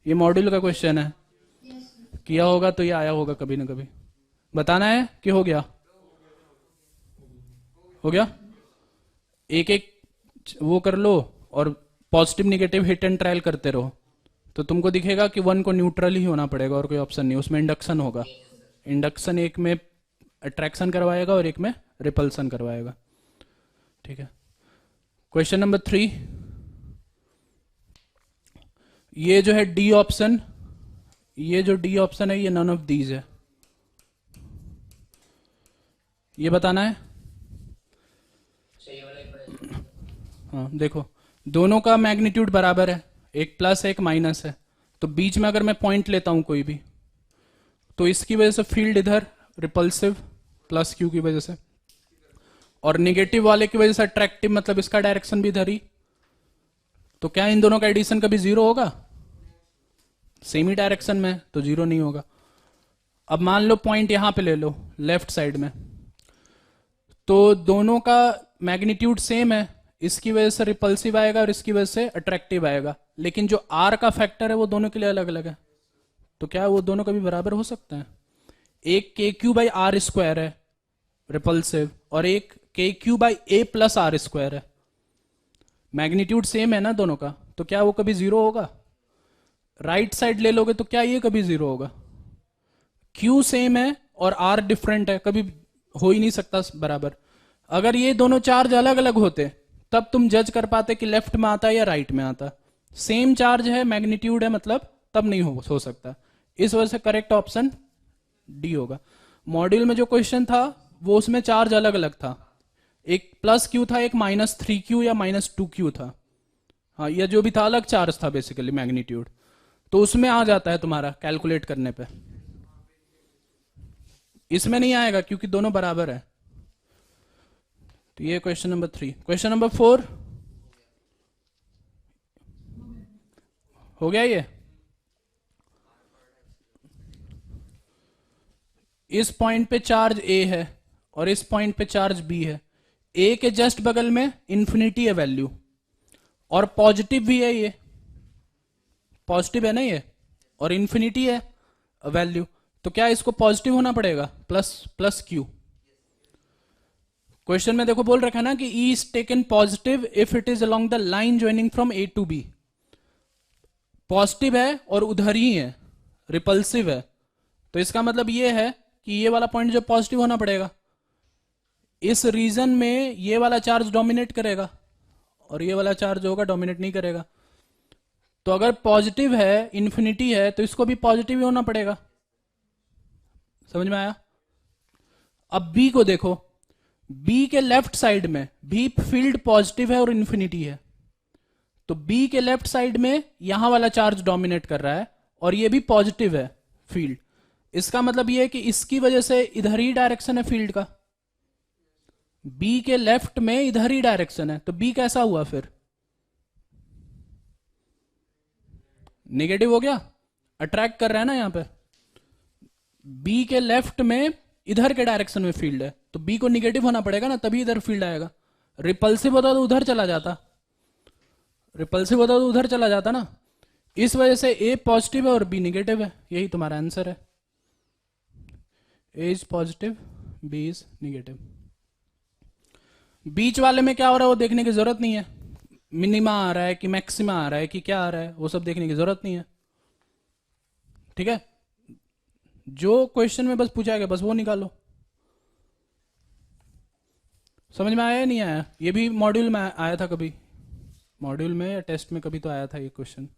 ये मॉड्यूल का क्वेश्चन है, यस सर। किया होगा तो ये आया होगा कभी ना कभी। बताना है कि हो गया। हो गया। एक एक वो कर लो और positive negative hit and trial करते रहो, तो तुमको दिखेगा कि वन को न्यूट्रल ही होना पड़ेगा और कोई ऑप्शन नहीं। उसमें इंडक्शन होगा। इंडक्शन एक में अट्रैक्शन करवाएगा और एक में रिपल्सन करवाएगा। ठीक है। क्वेश्चन नंबर 3, ये जो है डी ऑप्शन, ये जो डी ऑप्शन है ये नन ऑफ दीज है। ये बताना है। सही वाला इक्वेशन। हाँ देखो, दोनों का मैग्नीट्यूड बराबर है, एक प्लस है एक माइनस है, तो बीच में अगर मैं पॉइंट लेता हूं कोई भी, तो इसकी वजह से फील्ड इधर रिपल्सिव प्लस क्यू की वजह से, और निगेटिव वाले की वजह से अट्रैक्टिव, मतलब इसका डायरेक्शन भी इधर ही। तो क्या इन दोनों का एडिशन कभी जीरो होगा? सेम ही डायरेक्शन में, तो जीरो नहीं होगा। अब मान लो पॉइंट यहां पे ले लो लेफ्ट साइड में, तो दोनों का मैग्नीट्यूड सेम है, इसकी वजह से रिपल्सिव आएगा और इसकी वजह से अट्रैक्टिव आएगा, लेकिन जो आर का फैक्टर है वो दोनों के लिए अलग अलग है। तो क्या वो दोनों कभी बराबर हो सकते हैं? एक के क्यू बाई आर स्क्वायर है रिपल्सिव, और एक के Q by A plus R square है। मैग्नीट्यूड सेम है ना दोनों का, तो क्या वो कभी जीरो होगा? राइट साइड ले लोगे तो क्या ये कभी जीरो होगा? क्यू सेम है और आर डिफरेंट है, कभी हो ही नहीं सकता बराबर। अगर ये दोनों चार्ज अलग अलग होते तब तुम जज कर पाते कि लेफ्ट में आता है या राइट में आता। सेम चार्ज है, मैग्नीट्यूड है, मतलब तब नहीं हो सकता। इस वजह से करेक्ट ऑप्शन डी होगा। मॉड्यूल में जो क्वेश्चन था वो उसमें चार्ज अलग अलग था, एक प्लस क्यू था, एक -3Q या -2Q था। हाँ, यह जो भी था अलग चार्ज था बेसिकली मैग्नीट्यूड, तो उसमें आ जाता है तुम्हारा कैलकुलेट करने पे। इसमें नहीं आएगा क्योंकि दोनों बराबर है। तो ये क्वेश्चन नंबर 3। क्वेश्चन नंबर 4 हो गया। ये इस पॉइंट पे चार्ज A है और इस पॉइंट पे चार्ज B है। A के जस्ट बगल में इंफिनिटी है वैल्यू, और पॉजिटिव भी है, ये पॉजिटिव है ना ये, और इंफिनिटी है वैल्यू। तो क्या इसको पॉजिटिव होना पड़ेगा? Plus Q. क्वेश्चन में देखो बोल रखा है ना कि E is taken positive if it is along the line joining from A to B। Positive है और उधर ही है, रिपल्सिव है, तो इसका मतलब ये है कि ये वाला पॉइंट जो पॉजिटिव होना पड़ेगा। इस रीजन में ये वाला चार्ज डोमिनेट करेगा और ये वाला चार्ज होगा डोमिनेट नहीं करेगा। तो अगर पॉजिटिव है, इंफिनिटी है, तो इसको भी पॉजिटिव ही होना पड़ेगा। समझ में आया? अब बी को देखो, बी के लेफ्ट साइड में भी फील्ड पॉजिटिव है और इंफिनिटी है, तो बी के लेफ्ट साइड में यहां वाला चार्ज डोमिनेट कर रहा है और ये भी पॉजिटिव है फील्ड। इसका मतलब ये है कि इसकी वजह से इधर ही डायरेक्शन है फील्ड का, बी के लेफ्ट में इधर ही डायरेक्शन है, तो बी कैसा हुआ फिर? नेगेटिव हो गया, अट्रैक्ट कर रहा है ना यहां पे। बी के लेफ्ट में इधर के डायरेक्शन में फील्ड है, तो बी को निगेटिव होना पड़ेगा ना, तभी इधर फील्ड आएगा। रिपल्सिव होता तो उधर चला जाता, रिपल्सिव होता तो उधर चला जाता ना। इस वजह से ए पॉजिटिव है और बी निगेटिव है। यही तुम्हारा आंसर है, A is positive, B is negative. बीच वाले में क्या हो रहा है वो देखने की जरूरत नहीं है, मिनिमा आ रहा है कि मैक्सिमा आ रहा है कि क्या आ रहा है, वो सब देखने की जरूरत नहीं है। ठीक है, जो क्वेश्चन में बस पूछा गया बस वो निकालो। समझ में आया या नहीं आया? ये भी मॉड्यूल में आया था कभी, मॉड्यूल में या टेस्ट में कभी तो आया था ये क्वेश्चन।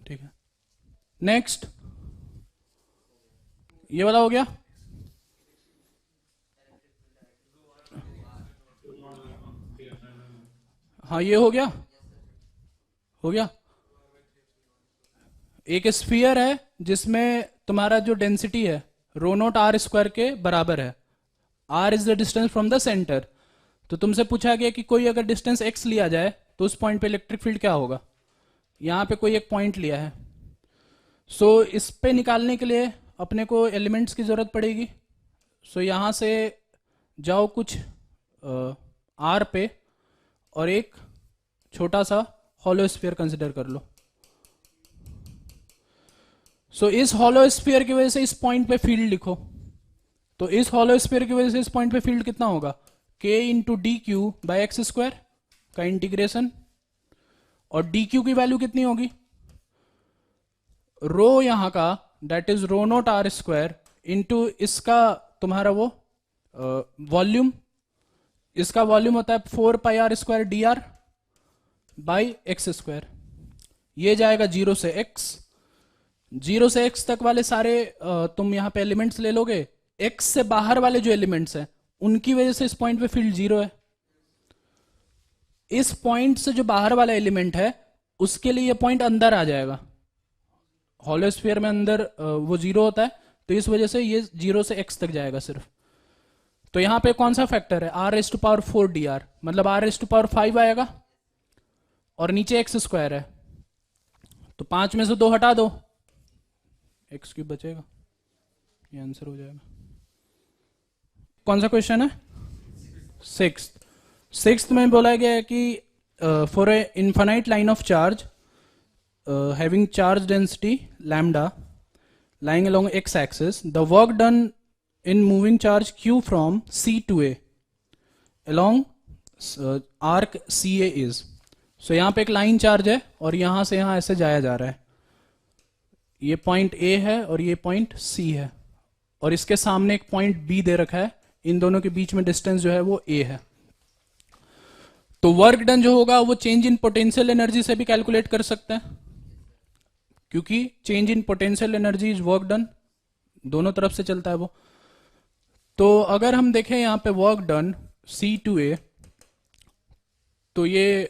ठीक है, नेक्स्ट ये वाला हो गया। हाँ ये हो गया, हो गया। एक स्फीयर है जिसमें तुम्हारा जो डेंसिटी है रो नॉट आर स्क्वायर के बराबर है। R is the distance from the centre. तो तुमसे पूछा गया कि कोई अगर डिस्टेंस एक्स लिया जाए तो उस पॉइंट पे इलेक्ट्रिक फील्ड क्या होगा। यहां पे कोई एक पॉइंट लिया है, सो इस पे निकालने के लिए अपने को एलिमेंट्स की जरूरत पड़ेगी। सो यहां से जाओ कुछ आर पे और एक छोटा सा हॉलो स्फीयर कंसिडर कर लो। सो इस हॉलो स्फीयर की वजह से इस पॉइंट पे फील्ड लिखो। तो इस हॉलो स्फीयर की वजह से इस पॉइंट पे फील्ड कितना होगा, k into D Q by X square का इंटीग्रेशन, और डी क्यू की वैल्यू कितनी होगी, रो यहां का that is rho naught R square into इसका तुम्हारा वो वॉल्यूम, इसका वॉल्यूम होता है 4 pi R square D R by X square. ये जाएगा 0 से x, 0 से x तक वाले सारे तुम यहां पे एलिमेंट्स ले लोगे, x से बाहर वाले जो एलिमेंट्स हैं उनकी वजह से इस पॉइंट पे फील्ड 0 है। इस पॉइंट से जो बाहर वाला एलिमेंट है उसके लिए ये पॉइंट अंदर आ जाएगा, हॉलो स्फीयर में अंदर वो 0 होता है, तो इस वजह से ये 0 से x तक जाएगा सिर्फ। तो यहां पे कौन सा फैक्टर है, r raise to power 4 dr, मतलब r रेज़ टू पावर 5 आएगा, और नीचे x स्क्वायर है, तो 5 में से 2 हटा दो, x क्यूब बचेगा, ये आंसर हो जाएगा। कौन सा क्वेश्चन है, सिक्स्थ में बोला गया है कि for a infinite line of charge having charge density lambda lying along x axis, the work done in moving charge q from C to A along arc CA is, so यहाँ पे एक line charge है और यहां से यहां ऐसे जाया जा रहा है, ये पॉइंट A है और ये पॉइंट C है, और इसके सामने एक पॉइंट B दे रखा है, इन दोनों के बीच में डिस्टेंस जो है वो A है। तो वर्क डन जो होगा वो चेंज इन पोटेंशियल एनर्जी से भी कैलकुलेट कर सकते हैं, क्योंकि change in potential energy is work done, दोनों तरफ से चलता है वो। तो अगर हम देखें यहां पे work done C to A, तो ये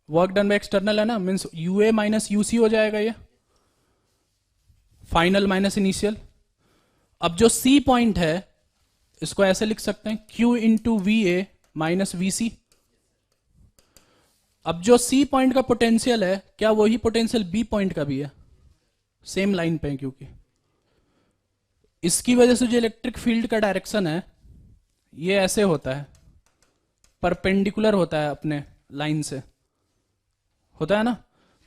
वर्क डन बाय एक्सटर्नल है ना, मीन्स UA माइनस UC हो जाएगा, ये फाइनल माइनस इनिशियल। अब जो C पॉइंट है इसको ऐसे लिख सकते हैं Q into VA minus VC। अब जो C पॉइंट का पोटेंशियल है क्या वही पोटेंशियल B पॉइंट का भी है, सेम लाइन पे है, क्योंकि इसकी वजह से जो इलेक्ट्रिक फील्ड का डायरेक्शन है ये ऐसे होता है, परपेंडिकुलर होता है अपने लाइन से, होता है ना।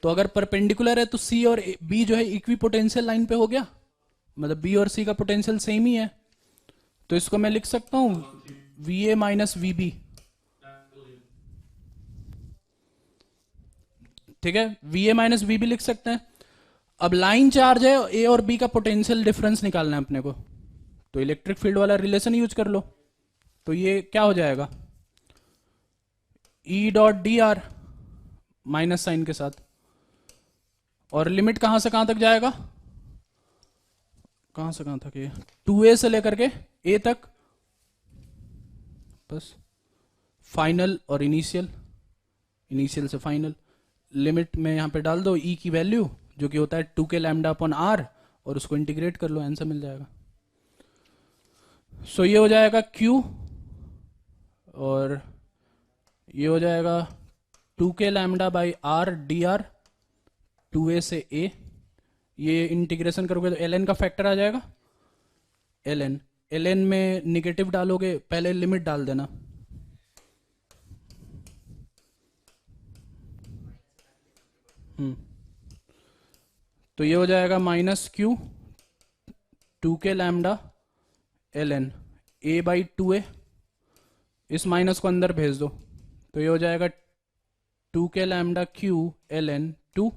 तो अगर परपेंडिकुलर है तो C और B जो है इक्वी पोटेंशियल लाइन पे हो गया, मतलब B और C का पोटेंशियल सेम ही है, तो इसको मैं लिख सकता हूं VA माइनस VB, ठीक है, VA माइनस VB लिख सकते हैं। अब लाइन चार्ज है, A और B का पोटेंशियल डिफरेंस निकालना है अपने को, तो इलेक्ट्रिक फील्ड वाला रिलेशन यूज कर लो, तो ये क्या हो जाएगा, E dot dr minus sign के साथ, और लिमिट कहां से कहां तक जाएगा, कहां से कहां तक, ये 2A से लेकर के A तक, बस फाइनल और इनिशियल, इनिशियल से फाइनल। लिमिट में यहां पे डाल दो E की वैल्यू जो कि होता है 2k लैम्डा अपॉन R, और उसको इंटीग्रेट कर लो, आंसर मिल जाएगा। सो ये हो जाएगा Q, और ये हो जाएगा 2k lambda by R dr 2A से A, ये इंटीग्रेशन करोगे तो ln का फैक्टर आ जाएगा, ln में निगेटिव डालोगे, पहले लिमिट डाल देना, तो ये हो जाएगा minus Q 2k lambda ln A by 2A, इस माइनस को अंदर भेज दो, तो ये हो जाएगा 2k लैम्डा Q ln 2,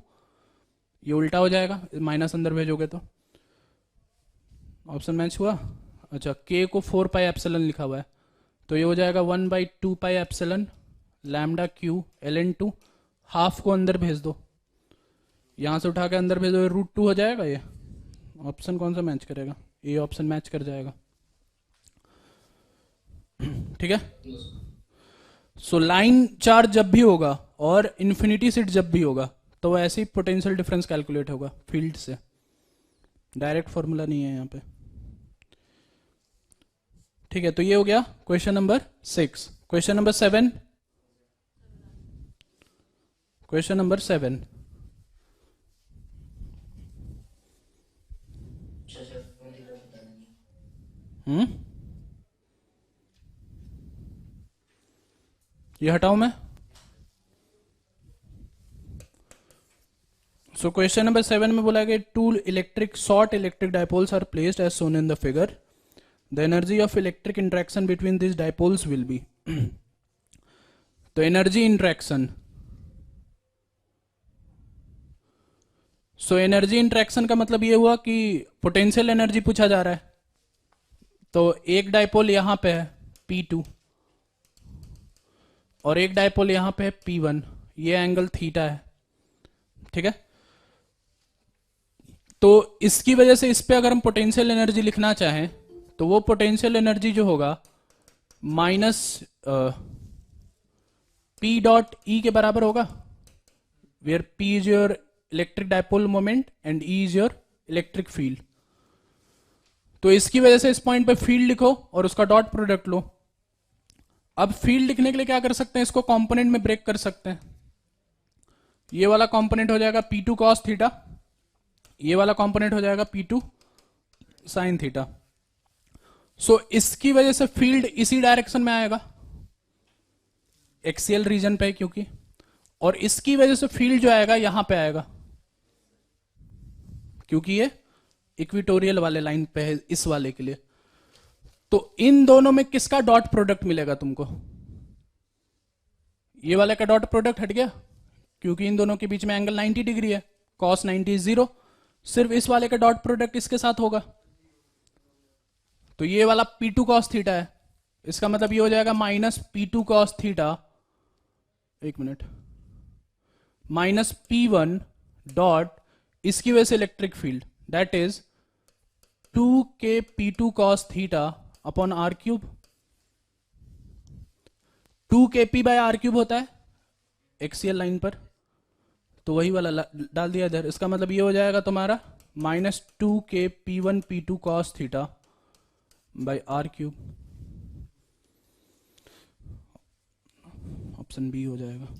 ये उल्टा हो जाएगा, माइनस अंदर भेजोगे तो। ऑप्शन मैच हुआ। अच्छा, k को 4 पाई एप्सिलन लिखा हुआ है, तो ये हो जाएगा 1 by 2 pi epsilon lambda Q ln 2, half को अंदर भेज दो, यहां से उठा के अंदर भेजो, √2 हो जाएगा। ये ऑप्शन कौन सा मैच करेगा, ये ऑप्शन मैच कर जाएगा, ठीक है। सो लाइन चार्ज जब भी होगा और इन्फिनिटी सीट जब भी होगा तो ऐसे ही पोटेंशियल डिफरेंस कैलकुलेट होगा फील्ड से, डायरेक्ट फॉर्मूला नहीं है यहाँ पे, ठीक है। तो ये हो गया question number 6। Question number 7, question number 7, ये हटाऊं मैं? सो क्वेश्चन नंबर 7 में बोला कि two short electric dipoles are placed as shown in the figure, the energy of electric interaction between this dipoles will be. तो energy interaction, so energy interaction का मतलब ये हुआ कि पोटेंशियल एनर्जी पूछा जा रहा है। तो एक डायपोल यहां पे है P2 और एक डायपोल यहां पे है P1, ये एंगल थीटा है, ठीक है। तो इसकी वजह से इस पे अगर हम पोटेंशियल एनर्जी लिखना चाहें तो वो पोटेंशियल एनर्जी जो होगा माइनस P डॉट ई के बराबर होगा, where P is your electric dipole moment and E is your electric field. तो इसकी वजह से इस पॉइंट पे फील्ड लिखो और उसका डॉट प्रोडक्ट लो। अब फील्ड लिखने के लिए क्या कर सकते हैं, इसको कंपोनेंट में ब्रेक कर सकते हैं। ये वाला कंपोनेंट हो जाएगा P2 cos थीटा, ये वाला कंपोनेंट हो जाएगा P2 sin थीटा। सो इसकी वजह से फील्ड इसी डायरेक्शन में आएगा, एक्सियल रीजन पे क्योंकि, और इसकी वजह से फील्ड जो आएगा यहां पे आएगा क्योंकि ये इक्विटोरियल वाले लाइन पे है इस वाले के लिए। तो इन दोनों में किसका डॉट प्रोडक्ट मिलेगा तुमको? ये वाले का डॉट प्रोडक्ट हट गया क्योंकि इन दोनों के बीच में एंगल 90 डिग्री है, cos 90 0। सिर्फ इस वाले का डॉट प्रोडक्ट इसके साथ होगा, तो ये वाला P2 cos थीटा है, इसका मतलब ये हो जाएगा माइनस P2 cos थीटा, एक मिनट, माइनस P1 डॉट इसकी वजह से electric field that is 2k P2 cos theta upon R cube. 2kp by R cube होता है एक्सियल लाइन पर, तो वही वाला डाल दिया इधर। इसका मतलब ये हो जाएगा तुम्हारा minus 2k P1 P2 cos theta by R cube, option B हो जाएगा।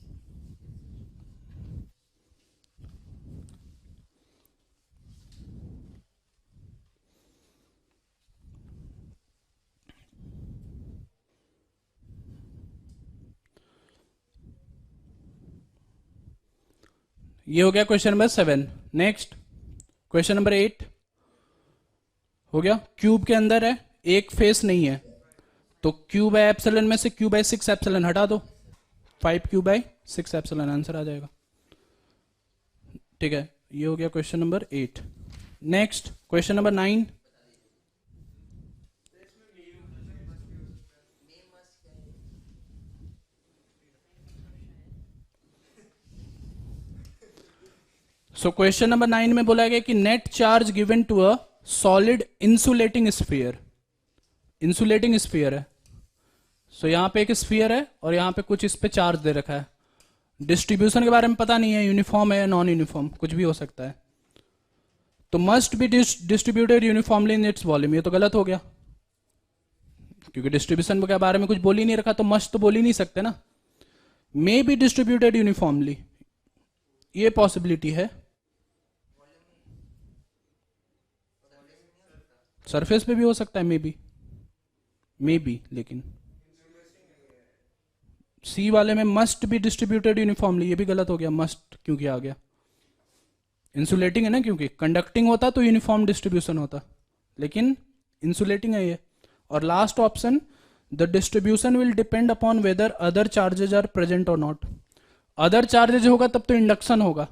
ये हो गया question number 7। Next question number 8 हो गया। क्यूब के अंदर है, एक फेस नहीं है, तो क्यू बाय एप्सिलॉन में से क्यू बाय 6 एप्सिलॉन हटा दो, 5q बाय 6 एप्सिलॉन आंसर आ जाएगा, ठीक है। ये हो गया question number 8। Next question number 9। So question number 9 में बोला गया कि net charge given to a solid insulating sphere, insulating sphere है। सो यहां पे एक स्फीयर है और यहां पे कुछ इस पे चार्ज दे रखा है। डिस्ट्रीब्यूशन के बारे में पता नहीं है, यूनिफॉर्म है या नॉन यूनिफॉर्म, कुछ भी हो सकता है। तो must be distributed uniformly in its volume, ये तो गलत हो गया क्योंकि डिस्ट्रीब्यूशन के बारे में कुछ बोल ही नहीं रखा, तो मस्ट तो बोल ही नहीं सकते ना। मे बी डिस्ट्रीब्यूटेड यूनिफॉर्मली, ये पॉसिबिलिटी है। सरफेस पे भी हो सकता है मे बी, लेकिन सी वाले में मस्ट बी डिस्ट्रीब्यूटेड यूनिफॉर्मली, ये भी गलत हो गया, मस्ट क्योंकि आ गया। इंसुलेटिंग है ना, क्योंकि कंडक्टिंग होता तो यूनिफॉर्म डिस्ट्रीब्यूशन होता, लेकिन इंसुलेटिंग है ये। और last option, the distribution will depend upon whether other charges are present और नॉट। अदर चार्जेज होगा तब तो इंडक्शन होगा,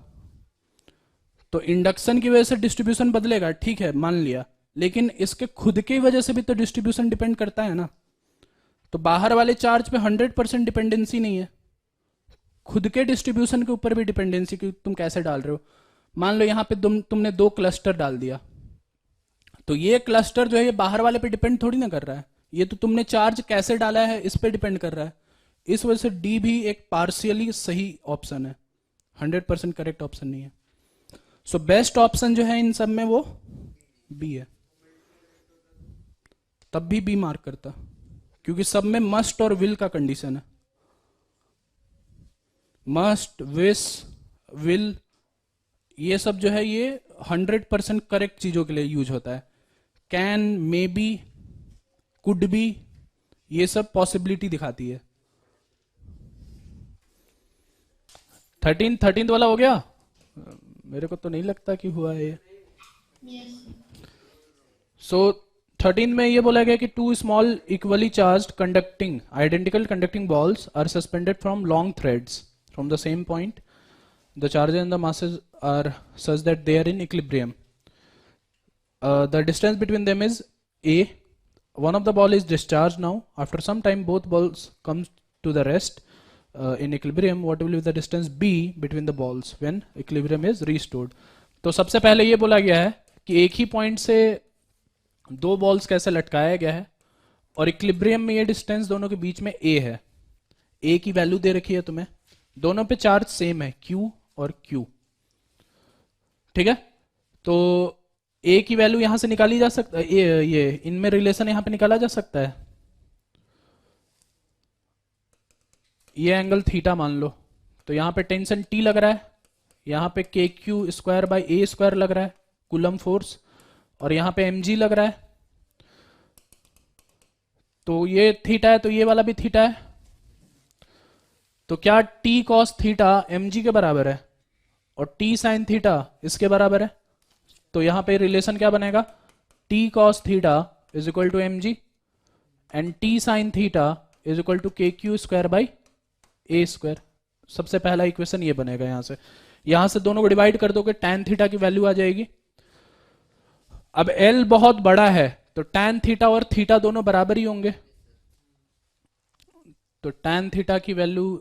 तो इंडक्शन की वजह से डिस्ट्रीब्यूशन बदलेगा, ठीक है मान लिया, लेकिन इसके खुद की वजह से भी तो डिस्ट्रीब्यूशन डिपेंड करता है ना। तो बाहर वाले चार्ज पे 100% डिपेंडेंसी नहीं है, खुद के डिस्ट्रीब्यूशन के ऊपर भी डिपेंडेंसी कि तुम कैसे डाल रहे हो। मान लो यहां पे तुमने 2 क्लस्टर डाल दिया, तो ये क्लस्टर जो है ये बाहर वाले पे डिपेंड थोड़ी ना कर रहा है, ये तो तुमने चार्ज कैसे डाला है इस पे डिपेंड कर रहा है। इस वजह से डी भी एक पार्शियली सही ऑप्शन है, 100% करेक्ट ऑप्शन नहीं है। सो बेस्ट ऑप्शन जो है इन सब में वो बी है, तब भी बी मार्क करता क्योंकि सब में मस्ट और विल का कंडीशन है। मस्ट, विश, विल, ये सब जो है ये 100% करेक्ट चीजों के लिए यूज होता है। Can, may be, could be, ये सब पॉसिबिलिटी दिखाती है। 13 वाला हो गया? मेरे को तो नहीं लगता कि हुआ है ये। यस सो 13 में ये बोला गया कि two small equally charged conducting identical conducting balls are suspended from long threads from the same point. The charges and the masses are such that they are in equilibrium. The distance between them is a. One of the ball is discharged now. After some time, both balls come to the rest in equilibrium. What will be the distance b between the balls when equilibrium is restored? तो सबसे पहले ये बोला गया है कि एक ही point से दो बॉल्स कैसे लटकाया गया है और इक्विलिब्रियम में ये डिस्टेंस दोनों के बीच में a है. a की वैल्यू दे रखी है तुम्हें. दोनों पे चार्ज सेम है q और q. ठीक है, तो a की वैल्यू यहां से निकाली जा सकता है. ये इनमें रिलेशन यहां पे निकाला जा सकता है. ये एंगल थीटा मान लो, तो यहां पे टेंशन T लग रहा है, यहां पे KQ square by A square लग रहा है कूलम फोर्स, और यहां पे mg लग रहा है. तो ये थीटा है तो ये वाला भी थीटा है. तो क्या T cos थीटा mg के बराबर है और T sin थीटा इसके बराबर है? तो यहां पे रिलेशन क्या बनेगा? T cos theta is equal to mg and T sin theta is equal to KQ square by A square. सबसे पहला इक्वेशन ये बनेगा. यहां से दोनों को डिवाइड कर दोगे, tan थीटा की वैल्यू आ जाएगी. अब L बहुत बड़ा है तो tan थीटा और थीटा दोनों बराबर ही होंगे. तो tan थीटा की वैल्यू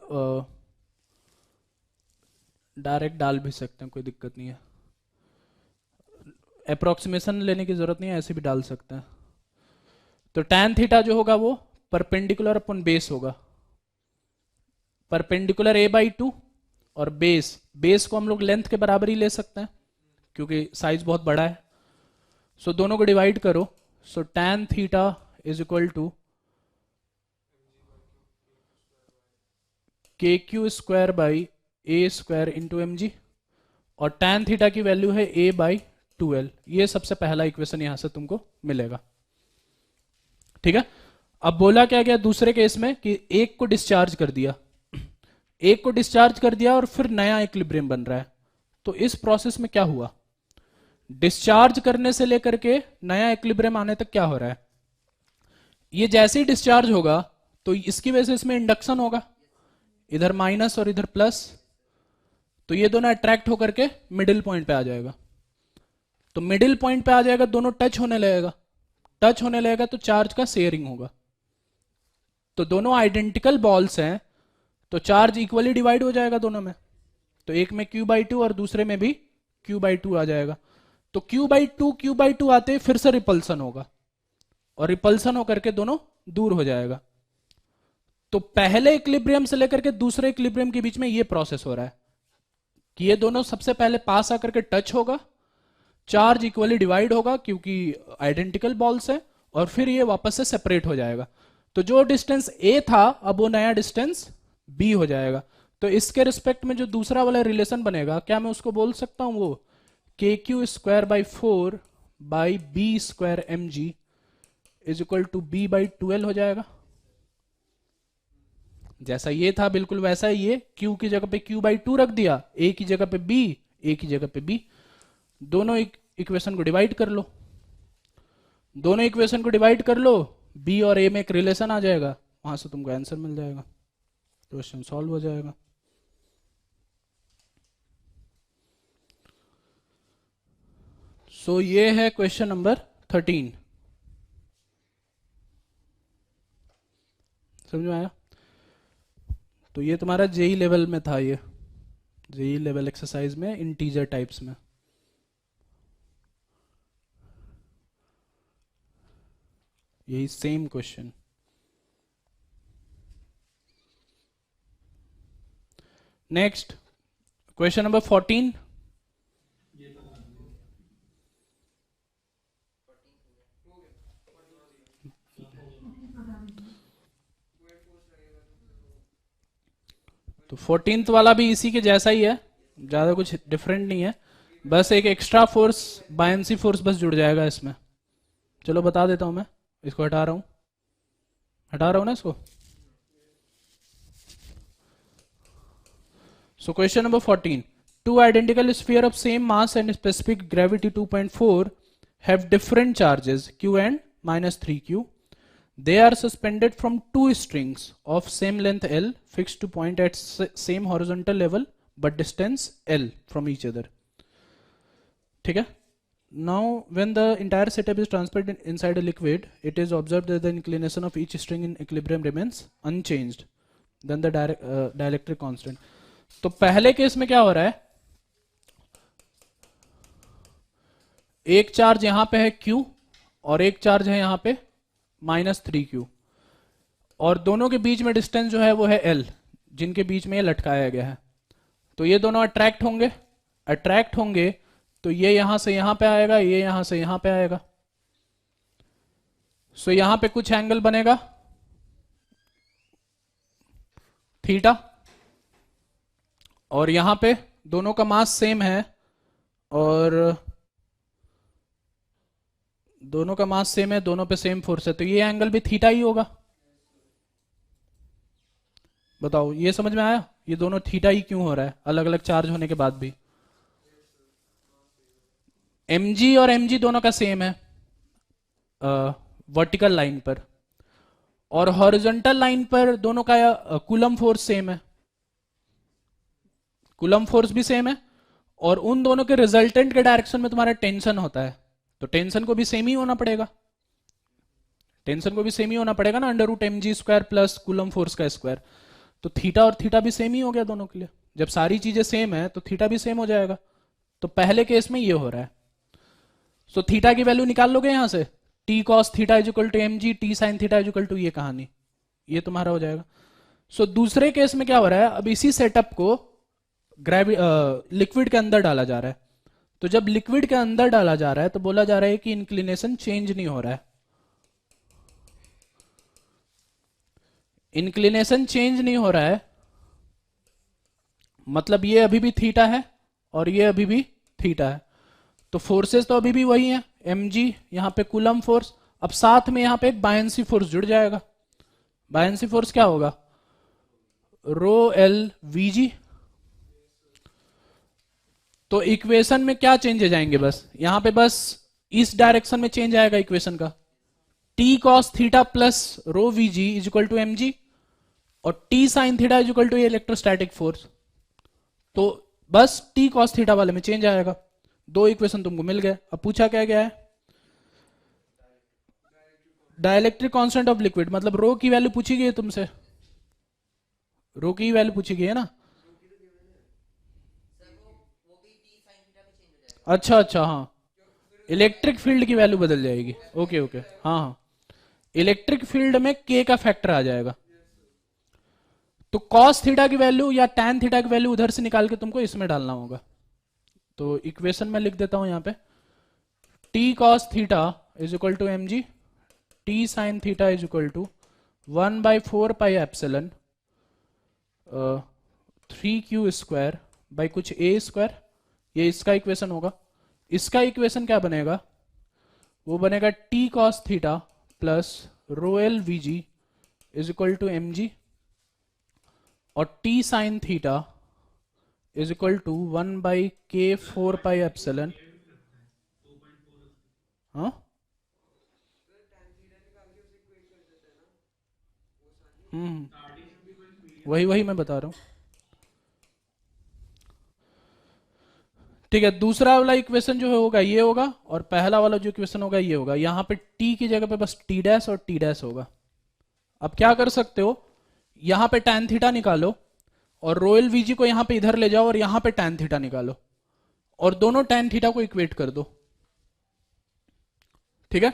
डायरेक्ट डाल भी सकते हैं, कोई दिक्कत नहीं है. अप्रोक्सीमेशन लेने की जरूरत नहीं है, ऐसे भी डाल सकते हैं. तो tan थीटा जो होगा वो परपेंडिकुलर अपन बेस होगा. परपेंडिकुलर a/2 और बेस को हम लोग लेंथ के बराबर ही ले सकते हैं क्योंकि साइज बहुत बड़ा है. सो दोनों को डिवाइड करो. So tan theta is equal to KQ square by A square into mg, और tan थीटा की वैल्यू है a/2l. ये सबसे पहला इक्वेशन यहां से तुमको मिलेगा. ठीक है, अब बोला क्या गया दूसरे केस में कि एक को डिस्चार्ज कर दिया, एक को डिस्चार्ज कर दिया और फिर नया इक्विलिब्रियम बन रहा है. तो इस प्रोसेस में क्या हुआ? डिस्चार्ज करने से लेकर के नया इक्विलिब्रियम आने तक क्या हो रहा है? ये जैसे ही डिस्चार्ज होगा तो इसकी वजह से इसमें इंडक्शन होगा, इधर माइनस और इधर प्लस. तो ये दोनों अट्रैक्ट होकर के मिडिल पॉइंट पे आ जाएगा. तो मिडिल पॉइंट पे आ जाएगा, दोनों टच होने लगेगा. टच होने लगेगा तो चार्ज का शेयरिंग होगा. तो दोनों आइडेंटिकल बॉल्स हैं तो चार्ज इक्वली डिवाइड हो जाएगा दोनों में. तो एक में Q/2 और दूसरे में भी Q/2 आ जाएगा. तो Q/2 आते फिर से रिपल्सन होगा और रिपल्सन होकर के दोनों दूर हो जाएगा. तो पहले इक्विलिब्रियम से लेकर के दूसरे इक्विलिब्रियम के बीच में ये प्रोसेस हो रहा है कि ये दोनों सबसे पहले पास आकर के टच होगा, चार्ज इक्वली डिवाइड होगा क्योंकि आइडेंटिकल बॉल्स है, और फिर ये वापस से सेपरेट हो जाएगा. तो जो डिस्टेंस A था अब वो नया डिस्टेंस B हो जाएगा. तो इसके रिस्पेक्ट में जो दूसरा वाला रिलेशन बनेगा, क्या मैं उसको बोल सकता हूं वो KQ square by 4 by B square mg is equal to b/2l हो जाएगा. जैसा ये था बिल्कुल वैसा ही ये Q की जगह पे Q/2 रख दिया, A की जगह पे B, A की जगह पे B. दोनों इक्वेशन को डिवाइड कर लो, दोनों इक्वेशन को डिवाइड कर लो, B और A में एक रिलेशन आ जाएगा, वहां से तुमको आंसर मिल जाएगा, क्वेश्चन सॉल्व हो जाएगा. सो ये है क्वेश्चन नंबर 13. समझ में आया? तो ये तुम्हारा जेई लेवल में था, ये जेई लेवल एक्सरसाइज में इंटीजर टाइप्स में. यही same question. Next question number 14. तो 14th वाला भी इसी के जैसा ही है, ज्यादा कुछ डिफरेंट नहीं है, बस एक एक्स्ट्रा फोर्स बायंसी फोर्स बस जुड़ जाएगा इसमें. चलो बता देता हूं मैं, इसको हटा रहा हूं ना इसको. So question number 14. Two identical sphere of same mass and specific gravity 2.4 have different charges q and minus 3q. They are suspended from two strings of same length L fixed to point at same horizontal level but distance L from each other. ठीक है? Now when the entire setup is transferred inside a liquid, it is observed that the inclination of each string in equilibrium remains unchanged. Then the dielectric constant. तो पहले case में क्या हो रहा है, एक चार्ज यहां पे है Q और एक चार्ज है यहां पे -3Q, और दोनों के बीच में डिस्टेंस जो है वो है L, जिनके बीच में ये लटकाया गया है. तो ये दोनों अट्रैक्ट होंगे तो ये यहां से यहां पे आएगा, ये यहां से यहां पे आएगा. सो यहां पे कुछ एंगल बनेगा थीटा, और यहां पे दोनों का मास सेम है और दोनों का मास सेम है, दोनों पे सेम फोर्स है, तो ये एंगल भी थीटा ही होगा. बताओ ये समझ में आया? ये दोनों थीटा ही क्यों हो रहा है अलग अलग चार्ज होने के बाद भी? mg और mg दोनों का सेम है वर्टिकल लाइन पर, और हॉरिजॉन्टल लाइन पर दोनों का कूलम फोर्स सेम है, कूलम फोर्स भी सेम है, और उन दोनों के रिजल्टेंट के डायरेक्शन में तुम्हारा टेंशन होता है, तो टेंशन को भी सेम ही होना पड़ेगा. टेंशन को भी सेम ही होना पड़ेगा ना, √mg² प्लस कूलम फोर्स का स्क्वायर. तो थीटा और थीटा भी सेम ही हो गया दोनों के लिए. जब सारी चीजें सेम है तो थीटा भी सेम हो जाएगा. तो पहले केस में ये हो रहा है. सो थीटा की वैल्यू निकाल लोगे यहां से, t cos theta is equal to mg, t sin theta is equal to ये कहानी, ये तुम्हारा हो जाएगा. सो दूसरे केस में क्या हो रहा है, अब इसी सेटअप को लिक्विड के अंदर डाला जा रहा है. तो जब लिक्विड के अंदर डाला जा रहा है तो बोला जा रहा है कि इंक्लिनेशन चेंज नहीं हो रहा है. इंक्लिनेशन चेंज नहीं हो रहा है मतलब ये अभी भी थीटा है और ये अभी भी थीटा है. तो फोर्सेस तो अभी भी वही है, mg यहां पे कूलम फोर्स, अब साथ में यहां पे एक बायंसी फोर्स जुड़ जाएगा. बायंसी फोर्स क्या होगा, ρLVg. तो इक्वेशन में क्या चेंजेज आएंगे, बस यहां पे बस इस डायरेक्शन में चेंज आएगा इक्वेशन का. t cos theta plus ρVg is equal to mg और t sin theta is equal to electrostatic force. तो बस t cos थीटा वाले में चेंज आएगा. दो इक्वेशन तुमको मिल गए. अब पूछा क्या गया है, डाइलेक्ट्रिक कांस्टेंट ऑफ लिक्विड, मतलब रो की वैल्यू पूछी गई है तुमसे, रो की वैल्यू पूछी गई है ना. अच्छा हाँ, इलेक्ट्रिक फील्ड की वैल्यू बदल जाएगी. ओके हाँ, इलेक्ट्रिक फील्ड में k का फैक्टर आ जाएगा. तो cos थीटा की वैल्यू या tan थीटा की वैल्यू उधर से निकाल के तुमको इसमें डालना होगा. तो इक्वेशन में लिख देता हूं यहां पे, t cos theta is equal to mg, t sin theta is equal to 1/4 pi epsilon 3q square by कुछ a स्क्वायर. ये इसका इक्वेशन होगा. इसका इक्वेशन क्या बनेगा, वो बनेगा t cos theta plus ρLVg is equal to mg और t sin theta is equal to 1/k4 pi epsilon. हाँ वही मैं बता रहा हूं. ठीक है, दूसरा वाला इक्वेशन जो होगा ये होगा, और पहला वाला जो इक्वेशन होगा ये होगा. यहां पे t की जगह पे बस t डैश और t डैश होगा. अब क्या कर सकते हो, यहां पे tan थीटा निकालो और ρLVg को यहां पे इधर ले जाओ और यहां पे tan थीटा निकालो और दोनों tan थीटा को इक्वेट कर दो. ठीक है,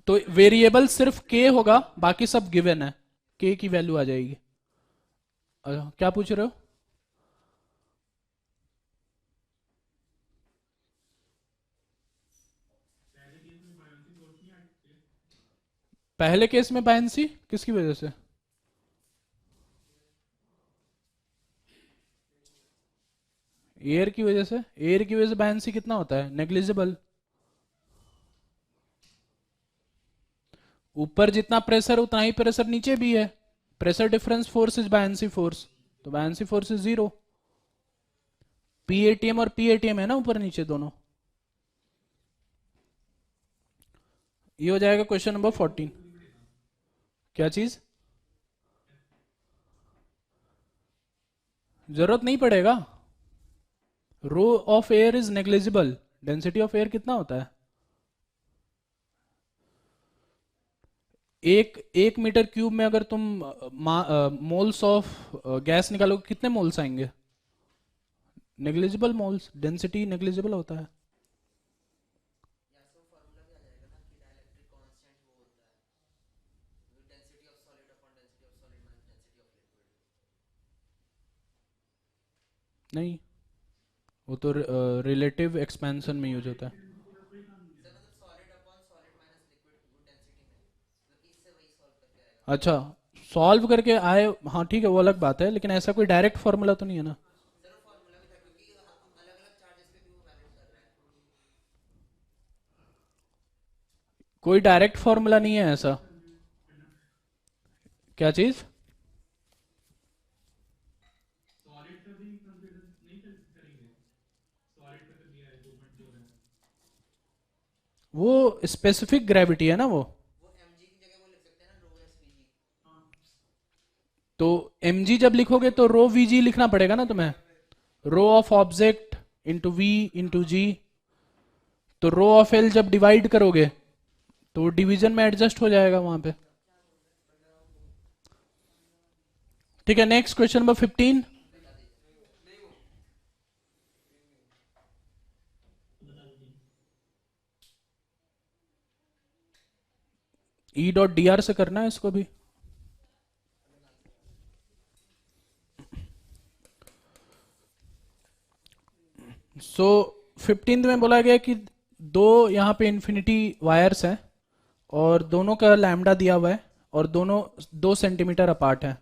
तो वेरिएबल सिर्फ k होगा, बाकी सब गिवन है, k की वैल्यू आ जाएगी. क्या पूछ रहे हो? पहले केस में बायंसी किसकी वजह से? एयर की वजह से. एयर की वजह से बायंसी कितना होता है, नेग्लिजिबल. ऊपर जितना प्रेशर उतना ही प्रेशर नीचे भी है. Pressure difference force is buoyancy force, तो बायंसी फोर्स इज 0. PATM और PATM है ना ऊपर नीचे दोनों। ये हो जाएगा क्वेश्चन नंबर 14। क्या चीज? जरूरत नहीं पड़ेगा। Rho of air is negligible. Density of air कितना होता है? एक मीटर क्यूब में अगर तुम मोल्स ऑफ गैस निकालोगे कितने मोल्स आएंगे? Negligible moles. डेंसिटी नेग्लिजिबल होता है। नहीं, वो तो रिलेटिव एक्सपेंशन में यूज होता है। अच्छा, सॉल्व करके आए, हाँ ठीक है, वो अलग बात है, लेकिन ऐसा कोई डायरेक्ट फॉर्मूला तो नहीं है ना। कोई डायरेक्ट फॉर्मूला नहीं है ऐसा। क्या चीज? वो स्पेसिफिक ग्रेविटी है ना वो। तो mg जब लिखोगे तो रो vg लिखना पड़ेगा ना तुम्हें। Rho of object into v into G. तो रो ऑफ एल जब डिवाइड करोगे तो डिवीजन में एडजस्ट हो जाएगा वहां पे। ठीक है, next question number 15। E dot D R से करना है इसको भी। सो 15 में बोला गया कि दो यहाँ पे इंफिनिटी वायर्स हैं और दोनों का लैम्डा दिया हुआ है और दोनों 2 सेंटीमीटर अपार्ट है।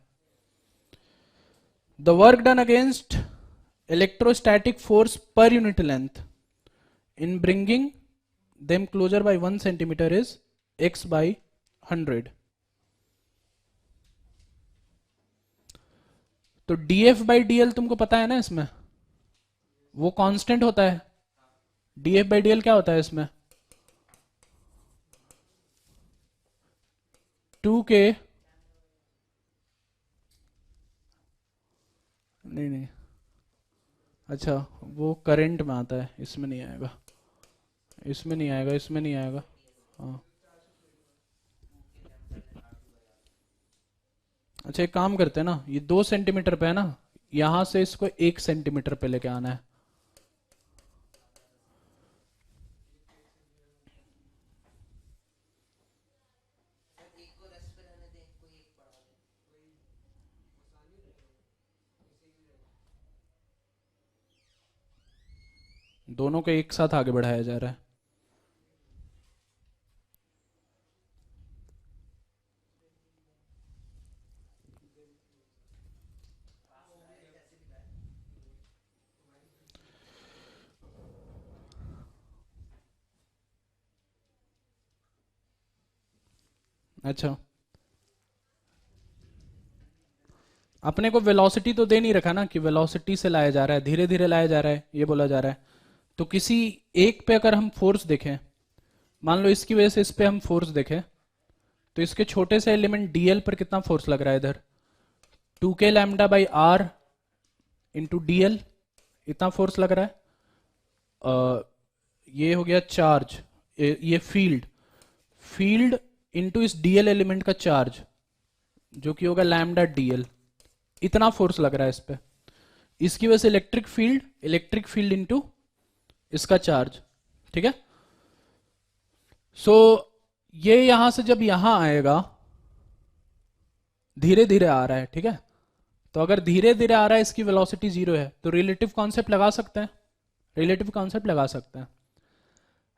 The work done against electrostatic force per unit length in bringing them closer by 1 centimetre is x by 100। तो df बाई dl तुमको पता है ना, इसमें वो कांस्टेंट होता है। df बाई dl क्या होता है इसमें? 2k, नहीं, अच्छा वो करंट में आता है, इसमें नहीं आएगा, इसमें नहीं आएगा, इसमें नहीं आएगा। हाँ, अच्छा एक काम करते हैं ना, ये 2 सेंटीमीटर पे है ना, यहां से इसको 1 सेंटीमीटर पे लेके आना है। दोनों को एक साथ आगे बढ़ाया जा रहा है। अच्छा, अपने को वेलोसिटी तो दे नहीं रखा ना कि वेलोसिटी से लाया जा रहा है, धीरे धीरे लाया जा रहा है, ये बोला जा रहा है। तो किसी एक पे अगर हम फोर्स देखें, मान लो इसकी वजह से इस पे हम फोर्स देखें, तो इसके छोटे से एलिमेंट dl पर कितना फोर्स लग रहा है इधर? 2k lambda by R into dl, इतना फोर्स लग रहा है। ये हो गया चार्ज, ये फील्ड इंटू इस dl एलिमेंट का चार्ज जो कि होगा लैम्डा dl, इतना फोर्स लग रहा है इस पे। इसकी वजह से इलेक्ट्रिक फील्ड इंटू इसका चार्ज। ठीक है, सो ये यहां से जब यहां आएगा, धीरे धीरे आ रहा है, ठीक है, तो अगर धीरे धीरे आ रहा है, इसकी वेलोसिटी 0 है, तो रिलेटिव कॉन्सेप्ट लगा सकते हैं। रिलेटिव कॉन्सेप्ट लगा सकते हैं।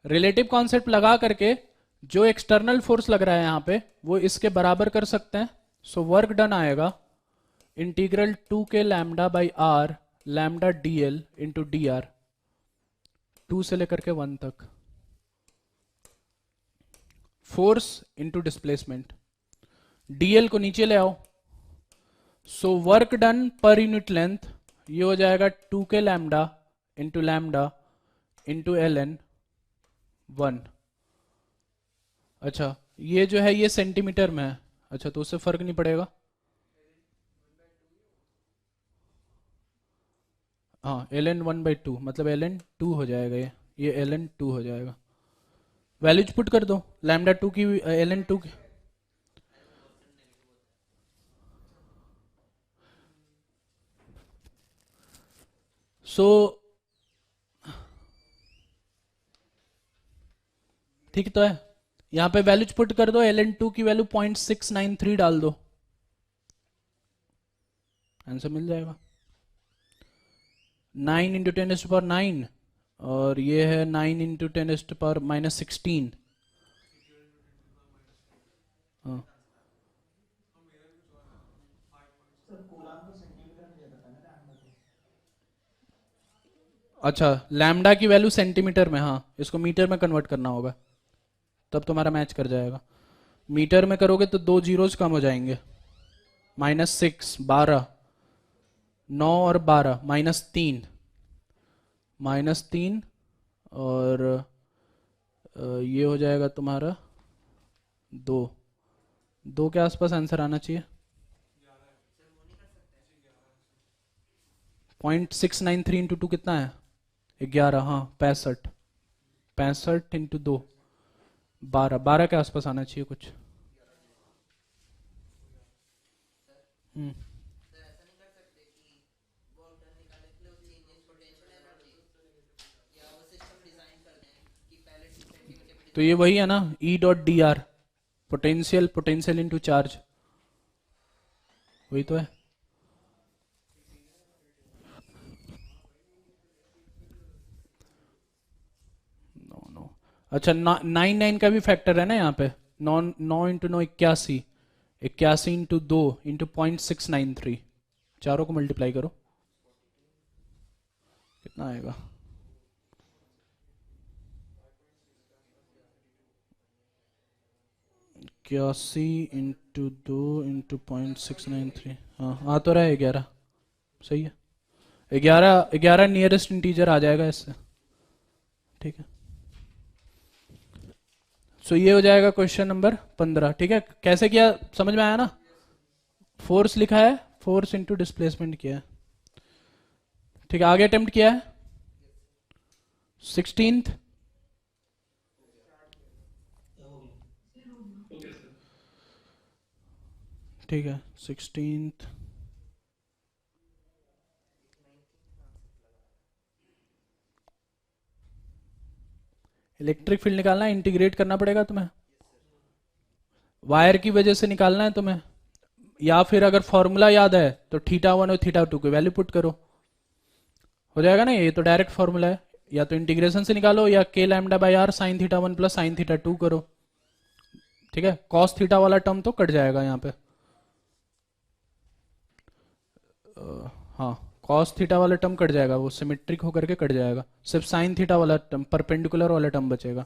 रिलेटिव कॉन्सेप्ट लगा करके जो एक्सटर्नल फोर्स लग रहा है यहां पे, वो इसके बराबर कर सकते हैं। सो वर्क डन आएगा integral 2k lambda by R lambda dl into D R, 2 से लेकर के 1 तक। फोर्स इंटू डिस्प्लेसमेंट, dl को नीचे ले आओ, सो वर्क डन पर यूनिट लेंथ ये हो जाएगा 2k lambda into lambda into ln 1। अच्छा, ये जो है ये सेंटीमीटर में है। अच्छा, तो उससे फर्क नहीं पड़ेगा। हाँ, ln 1/2 मतलब ln 2 हो जाएगा। ये ln 2 हो जाएगा। वैल्यूज पुट कर दो लैम्डा 2 की, ln 2 की। सो ठीक तो है। यहां पे वैल्यूज पुट कर दो, ln 2 की वैल्यू 0.693 डाल दो, आंसर मिल जाएगा। 9 इंटू 10⁻⁹ और ये है 9 इंटू 10⁻⁻16। हाँ, अच्छा, लैम्डा की वैल्यू सेंटीमीटर में, हाँ इसको मीटर में कन्वर्ट करना होगा, तब तुम्हारा मैच कर जाएगा। मीटर में करोगे तो 2 जीरोज कम हो जाएंगे। -6 12, 9 और 12 -3, -3 और ये हो जाएगा तुम्हारा 2 के आसपास आंसर आना चाहिए। 0.693 इंटू 2 कितना है? 11, हाँ 65। 65 इंटू 2 12 के आसपास आना चाहिए कुछ। हम्म, तो ये वही है ना, E.dr, पोटेंशियल इंटू चार्ज, वही तो है। नो, अच्छा 9 का भी फैक्टर है ना यहाँ पे। 9 इंटू 9 81, 81 इंटू 2 इंटू 0.693, चारों को मल्टीप्लाई करो, कितना आएगा? इक्यासी इंटू 2 इंटू 0.693, हाँ आ तो रहा है 11, सही है। 11 नियरेस्ट इंटीजर आ जाएगा इससे, ठीक है। सो ये हो जाएगा क्वेश्चन नंबर 15, ठीक है। कैसे किया समझ में आया ना? फोर्स लिखा है, फोर्स इंटू डिस्प्लेसमेंट किया है, ठीक है। आगे अटेम्प्ट किया है 16th, ठीक है 16th। इलेक्ट्रिक फील्ड निकालना है, इंटीग्रेट करना पड़ेगा तुम्हें, वायर की वजह से निकालना है तुम्हें, या फिर अगर फॉर्मूला याद है तो θ1 और θ2 की वैल्यू पुट करो, हो जाएगा ना। ये तो डायरेक्ट फॉर्मूला है, या तो इंटीग्रेशन से निकालो या k λ/r sin θ1 plus sin θ2 करो, ठीक है। cos थीटा वाला टर्म तो कट जाएगा यहाँ पे, हाँ cos थीटा वाला टर्म कट जाएगा, वो सिमेट्रिक होकर के कट जाएगा, सिर्फ sin थीटा वाला टर्म, परपेंडिकुलर वाला टर्म बचेगा।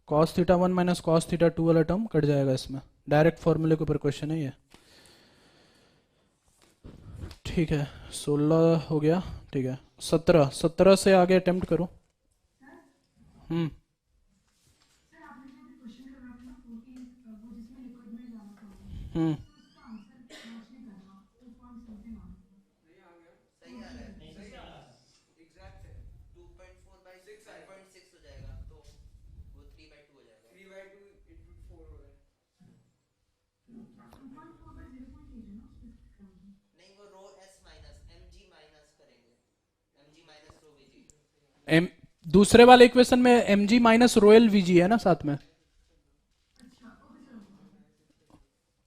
cos θ1 माइनस cos θ2 वाला टर्म कट जाएगा इसमें, डायरेक्ट फॉर्मूले के ऊपर क्वेश्चन है ये, ठीक है। 16 हो गया, ठीक है। 17 से आगे अटेम्प्ट करो। हम्म, हम्म, एम दूसरे वाले इक्वेशन में mg माइनस रोएल वीजी है ना साथ में।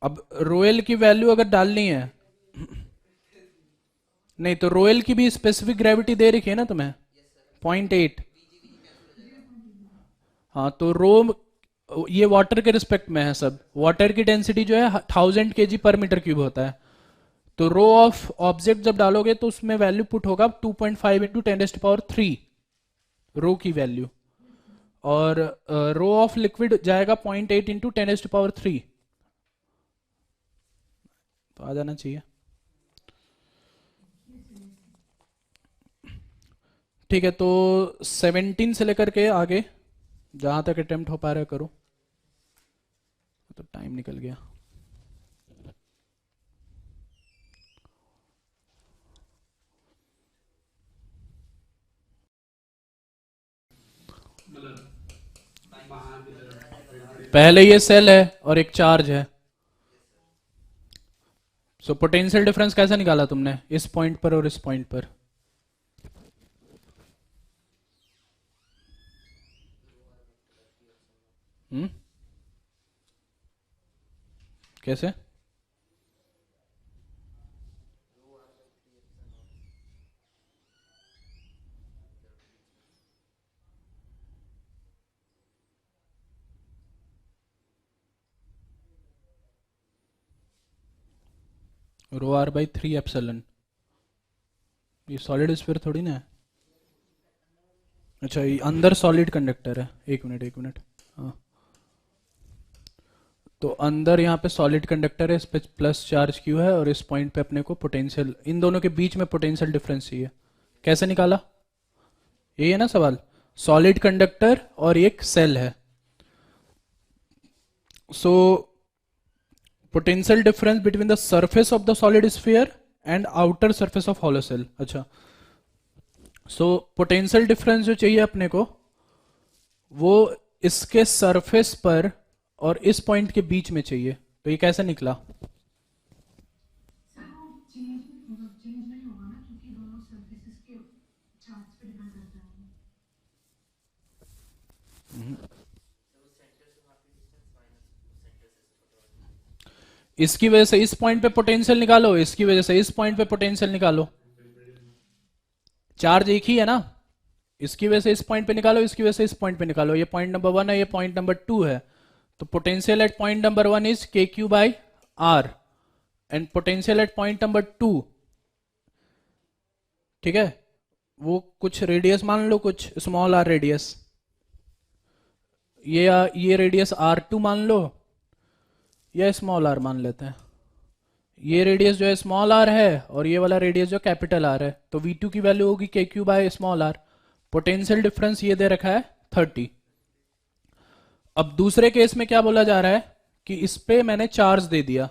अब रोएल की वैल्यू अगर डालनी है, नहीं तो रोएल की भी स्पेसिफिक ग्रेविटी दे रखी है ना तुम्हें 0.8, हाँ तो रो ये वाटर के रिस्पेक्ट में है सब, वाटर की डेंसिटी जो है 1000 kg पर मीटर क्यूब होता है, तो रो ऑफ ऑब्जेक्ट जब डालोगे तो उसमें वैल्यू पुट होगा 2.5 इंटू 10⁻³ रो की वैल्यू, और रो ऑफ लिक्विड जाएगा 0.8 इंटू 10⁻³ तो आ जाना चाहिए। ठीक है, तो 17 से लेकर के आगे जहां तक अटेम्प्ट हो पा रहा है करो। तो टाइम निकल गया। पहले ये सेल है और एक चार्ज है। सो पोटेंशियल डिफरेंस कैसे निकाला तुमने, इस पॉइंट पर और इस पॉइंट पर? कैसे? रो आर बाई 3 एप्सिलॉन। ये सॉलिड स्फीयर थोड़ी ना है। अच्छा, ये अंदर सॉलिड कंडक्टर है। एक मिनट। हाँ, तो अंदर यहाँ पे सॉलिड कंडक्टर है, इस पे प्लस चार्ज क्यू है और इस पॉइंट पे अपने को पोटेंशियल, इन दोनों के बीच में पोटेंशियल डिफरेंस चाहिए। कैसे निकाला? यही है ना सवाल। सॉलिड कंडक्टर और एक सेल है। So potential difference between the surface of the solid sphere and outer surface of hollow shell. अच्छा, सो पोटेंशियल डिफरेंस जो चाहिए अपने को, वो इसके सरफेस पर और इस पॉइंट के बीच में चाहिए। तो ये कैसे निकला? सर वो चेंज नहीं होगा ना, क्योंकि दोनों सरफेसेस के चार्ज पे डिपेंड करता है। इसकी वजह से इस पॉइंट पे पोटेंशियल निकालो, इसकी वजह से इस पॉइंट पे पोटेंशियल निकालो। चार्ज एक ही है ना। इसकी वजह से इस पॉइंट पे निकालो, इसकी वजह से इस पॉइंट पे निकालो। ये पॉइंट नंबर 1 है, ये पॉइंट नंबर 2 है। तो potential at point number 1 is K Q by R and potential at point number 2, ठीक है, वो कुछ रेडियस मान लो, कुछ स्मॉल आर रेडियस। ये रेडियस R2 मान लो या स्मॉल आर मान लेते हैं। ये रेडियस जो है स्मॉल आर है और ये वाला रेडियस जो कैपिटल आर है। तो V2 की वैल्यू होगी K Q by small R. Potential difference ये दे रखा है 30। अब दूसरे केस में क्या बोला जा रहा है कि इस पे मैंने चार्ज दे दिया।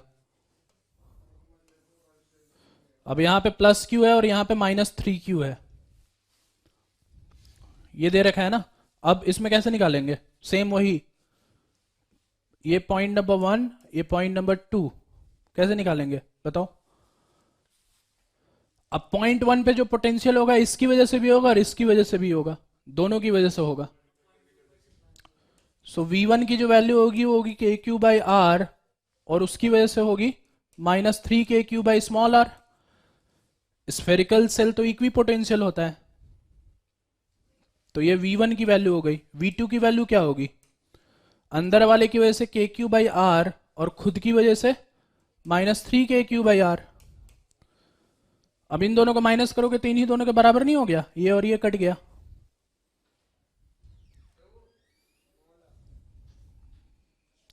अब यहां पे प्लस क्यू है और यहां पे -3Q है, ये दे रखा है ना। अब इसमें कैसे निकालेंगे? सेम वही, ये पॉइंट नंबर 1, ये पॉइंट नंबर 2, कैसे निकालेंगे बताओ? अब पॉइंट 1 पे जो पोटेंशियल होगा इसकी वजह से भी होगा और इसकी वजह से भी होगा, दोनों की वजह से होगा। सो V1 की जो वैल्यू होगी वो होगी के क्यू बाई आर और उसकी वजह से होगी -3KQ by small R. Spherical shell तो इक्वी पोटेंशियल होता है, तो ये V1 की वैल्यू हो गई। V2 की वैल्यू क्या होगी? अंदर वाले की वजह से KQ बाई आर और खुद की वजह से -3KQ बाई आर। अब इन दोनों को माइनस करोगे तो इन्हीं दोनों के बराबर नहीं हो गया, ये और ये कट गया।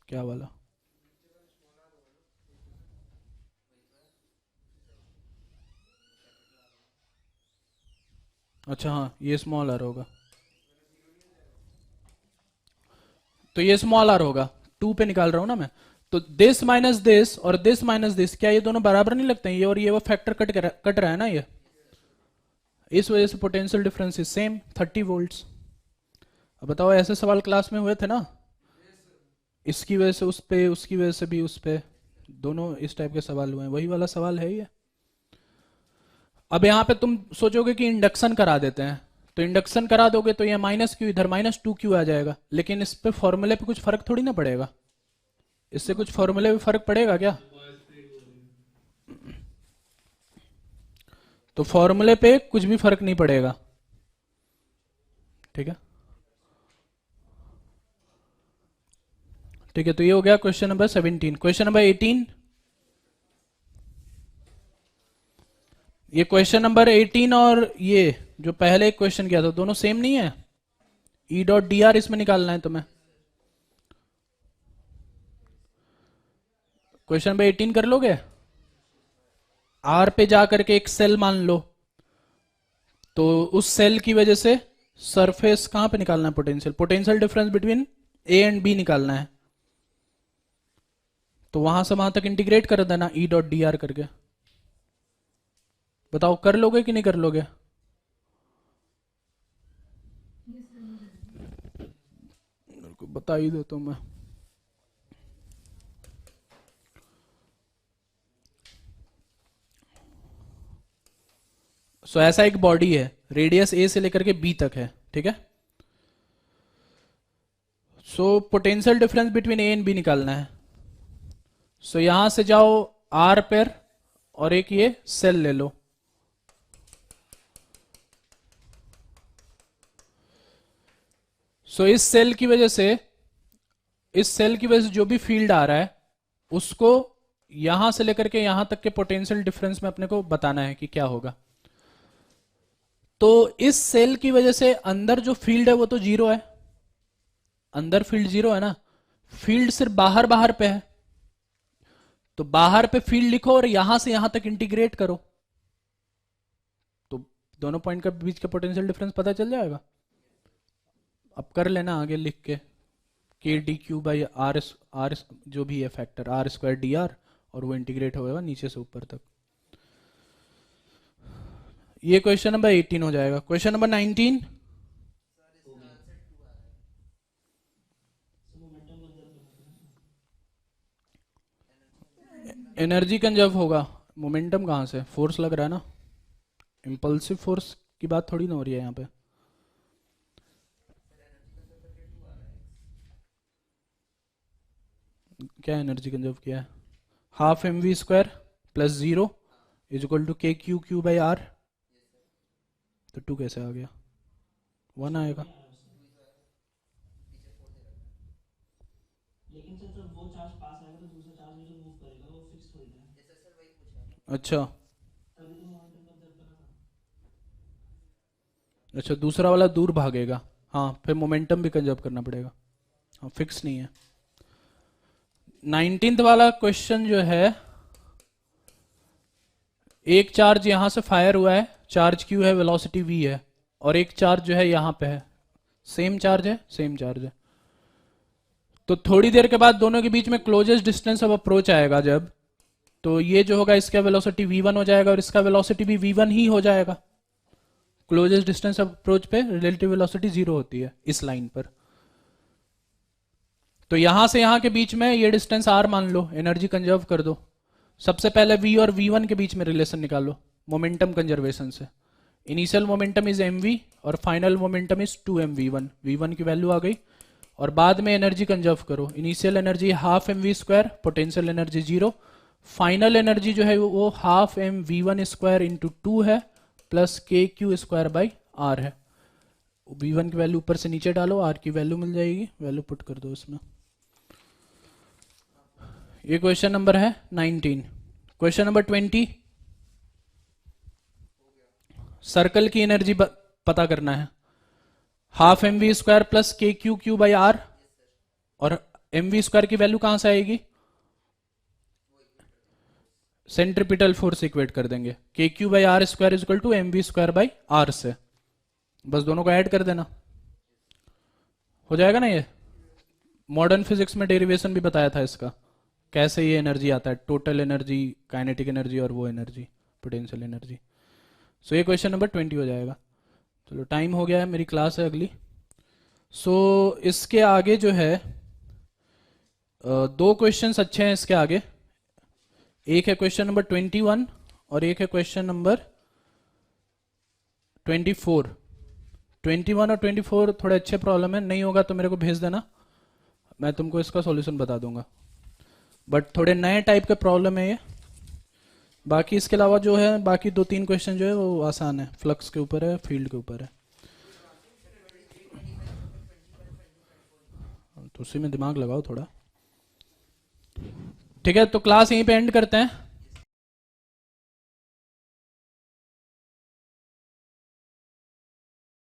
क्या वाला? अच्छा हाँ, ये स्मॉल आर होगा, तो ये स्मॉल आर होगा। 2 पे निकाल रहा हूं ना मैं। तो दिस माइनस दिस और दिस माइनस दिस, क्या ये दोनों बराबर नहीं लगते हैं? ये और ये वो फैक्टर कट रहा है ना ये। इस वजह से potential difference is same 30 volts. अब बताओ, ऐसे सवाल क्लास में हुए थे ना, इसकी वजह से उस पे, उसकी वजह से भी उस पे, दोनों इस टाइप के सवाल हुए हैं। वही वाला सवाल है ये। अब यहां पे तुम सोचोगे कि इंडक्शन करा देते हैं, तो इंडक्शन करा दोगे तो ये -Q इधर -2Q आ जाएगा, लेकिन इस पे फॉर्मूले पे कुछ फर्क थोड़ी ना पड़ेगा। इससे कुछ फॉर्मूले पे फर्क पड़ेगा क्या? तो फॉर्मूले पे कुछ भी फर्क नहीं पड़ेगा, ठीक है। ठीक है, तो ये हो गया क्वेश्चन नंबर 17। क्वेश्चन नंबर 18, ये क्वेश्चन नंबर 18 और ये जो पहले एक क्वेश्चन किया था, दोनों सेम नहीं है। E.dr इसमें निकालना है तुम्हें। क्वेश्चन नंबर 18 कर लोगे? R पे जाकर के एक सेल मान लो, तो उस सेल की वजह से सरफेस कहां पे निकालना है potential, potential difference between A and B निकालना है। तो वहां से वहां तक इंटीग्रेट कर देना ई डॉट डी आर करके। बताओ कर लोगे कि नहीं कर लोगे? मेरे को बता ही देता हूं मैं। सो ऐसा एक बॉडी है, रेडियस ए से लेकर के बी तक है, ठीक है। So potential difference between A and B निकालना है। सो यहां से जाओ आर पर और एक ये सेल ले लो। सो इस सेल की वजह से जो भी फील्ड आ रहा है उसको यहां से लेकर के यहां तक के पोटेंशियल डिफरेंस में अपने को बताना है कि क्या होगा। तो इस सेल की वजह से अंदर जो फील्ड है वो तो जीरो है, अंदर फील्ड जीरो है ना, फील्ड सिर्फ बाहर बाहर पे है। तो बाहर पे फील्ड लिखो और यहां से यहां तक इंटीग्रेट करो, तो दोनों पॉइंट के बीच का पोटेंशियल डिफरेंस पता चल जाएगा। अब कर लेना आगे लिख के डी क्यू बाई आर जो भी है factor R square D R, और वो इंटीग्रेट होगा नीचे से ऊपर तक। ये क्वेश्चन नंबर 18 हो जाएगा। क्वेश्चन नंबर 19, एनर्जी कंजर्व होगा, मोमेंटम कहां से, फोर्स लग रहा है ना, इंपल्सिव फोर्स की बात थोड़ी ना हो रही है यहां पे। क्या एनर्जी कंजर्व किया है, half M V square plus 0 is equal to K Q Q by R. तो 2 कैसे आ गया, 1 आएगा। लेकिन सर जब वो चार्ज पास आएगा तो दूसरा चार्ज भी तो मूव करेगा, वो फिक्स थोड़ी ना है। अच्छा तभी तो मोमेंटम कंजर्व कर रहा था। अच्छा, दूसरा वाला दूर भागेगा, हाँ फिर मोमेंटम भी कंजर्व करना पड़ेगा, हाँ फिक्स नहीं है। 19th वाला क्वेश्चन जो है, एक चार्ज यहां से फायर हुआ है, चार्ज क्यू है, वेलोसिटी वी है, और एक चार्ज जो है यहां पे है, सेम चार्ज है, सेम चार्ज है। तो थोड़ी देर के बाद दोनों के बीच में क्लोजेस्ट डिस्टेंस ऑफ अप्रोच आएगा जब, तो ये जो होगा इसका वेलोसिटी v1 हो जाएगा और इसका वेलोसिटी भी v1 ही हो जाएगा। क्लोजेस्ट डिस्टेंस ऑफ अप्रोच पे रिलेटिव वेलोसिटी 0 होती है इस लाइन पर। तो यहां से यहां के बीच में ये डिस्टेंस r मान लो, एनर्जी कंजर्व कर दो। सबसे पहले v और v1 के बीच में रिलेशन निकालो मोमेंटम कंजर्वेशन से। इनिशियल मोमेंटम इज mv और final momentum is 2mv1, v1 की वैल्यू आ गई। और बाद में एनर्जी कंजर्व करो, initial energy half M V square, potential energy 0, final energy जो है वो half M V one square into 2 है plus K Q square by are है। v1 की वैल्यू ऊपर से नीचे डालो, r की वैल्यू मिल जाएगी, वैल्यू पुट कर दो इसमें। ये क्वेश्चन नंबर है 19। क्वेश्चन नंबर 20, सर्कल की एनर्जी पता करना है। Half M V square plus K Q Q by R, और एम वी स्क्वायर की वैल्यू कहां से आएगी, सेंट्रीपिटल फोर्स इक्वेट कर देंगे, K Q by R square is equal to M V square by R से, बस दोनों को ऐड कर देना, हो जाएगा ना। ये मॉडर्न फिजिक्स में डेरिवेशन भी बताया था इसका, कैसे ये एनर्जी आता है, टोटल एनर्जी, काइनेटिक एनर्जी और वो एनर्जी पोटेंशियल एनर्जी। सो ये क्वेश्चन नंबर 20 हो जाएगा। चलो टाइम हो गया है, मेरी क्लास है अगली। सो इसके आगे जो है 2 क्वेश्चंस अच्छे हैं इसके आगे, एक है क्वेश्चन नंबर 21 और एक है क्वेश्चन नंबर 24। 21 और 24 थोड़े अच्छे प्रॉब्लम है, नहीं होगा तो मेरे को भेज देना, मैं तुमको इसका सॉल्यूशन बता दूंगा, बट थोड़े नए टाइप के प्रॉब्लम है ये। बाकी इसके अलावा जो है बाकी 2-3 क्वेश्चन जो है वो आसान है, फ्लक्स के ऊपर है, फील्ड के ऊपर है, तो उसी में दिमाग लगाओ थोड़ा। ठीक है, तो क्लास यहीं पे एंड करते हैं।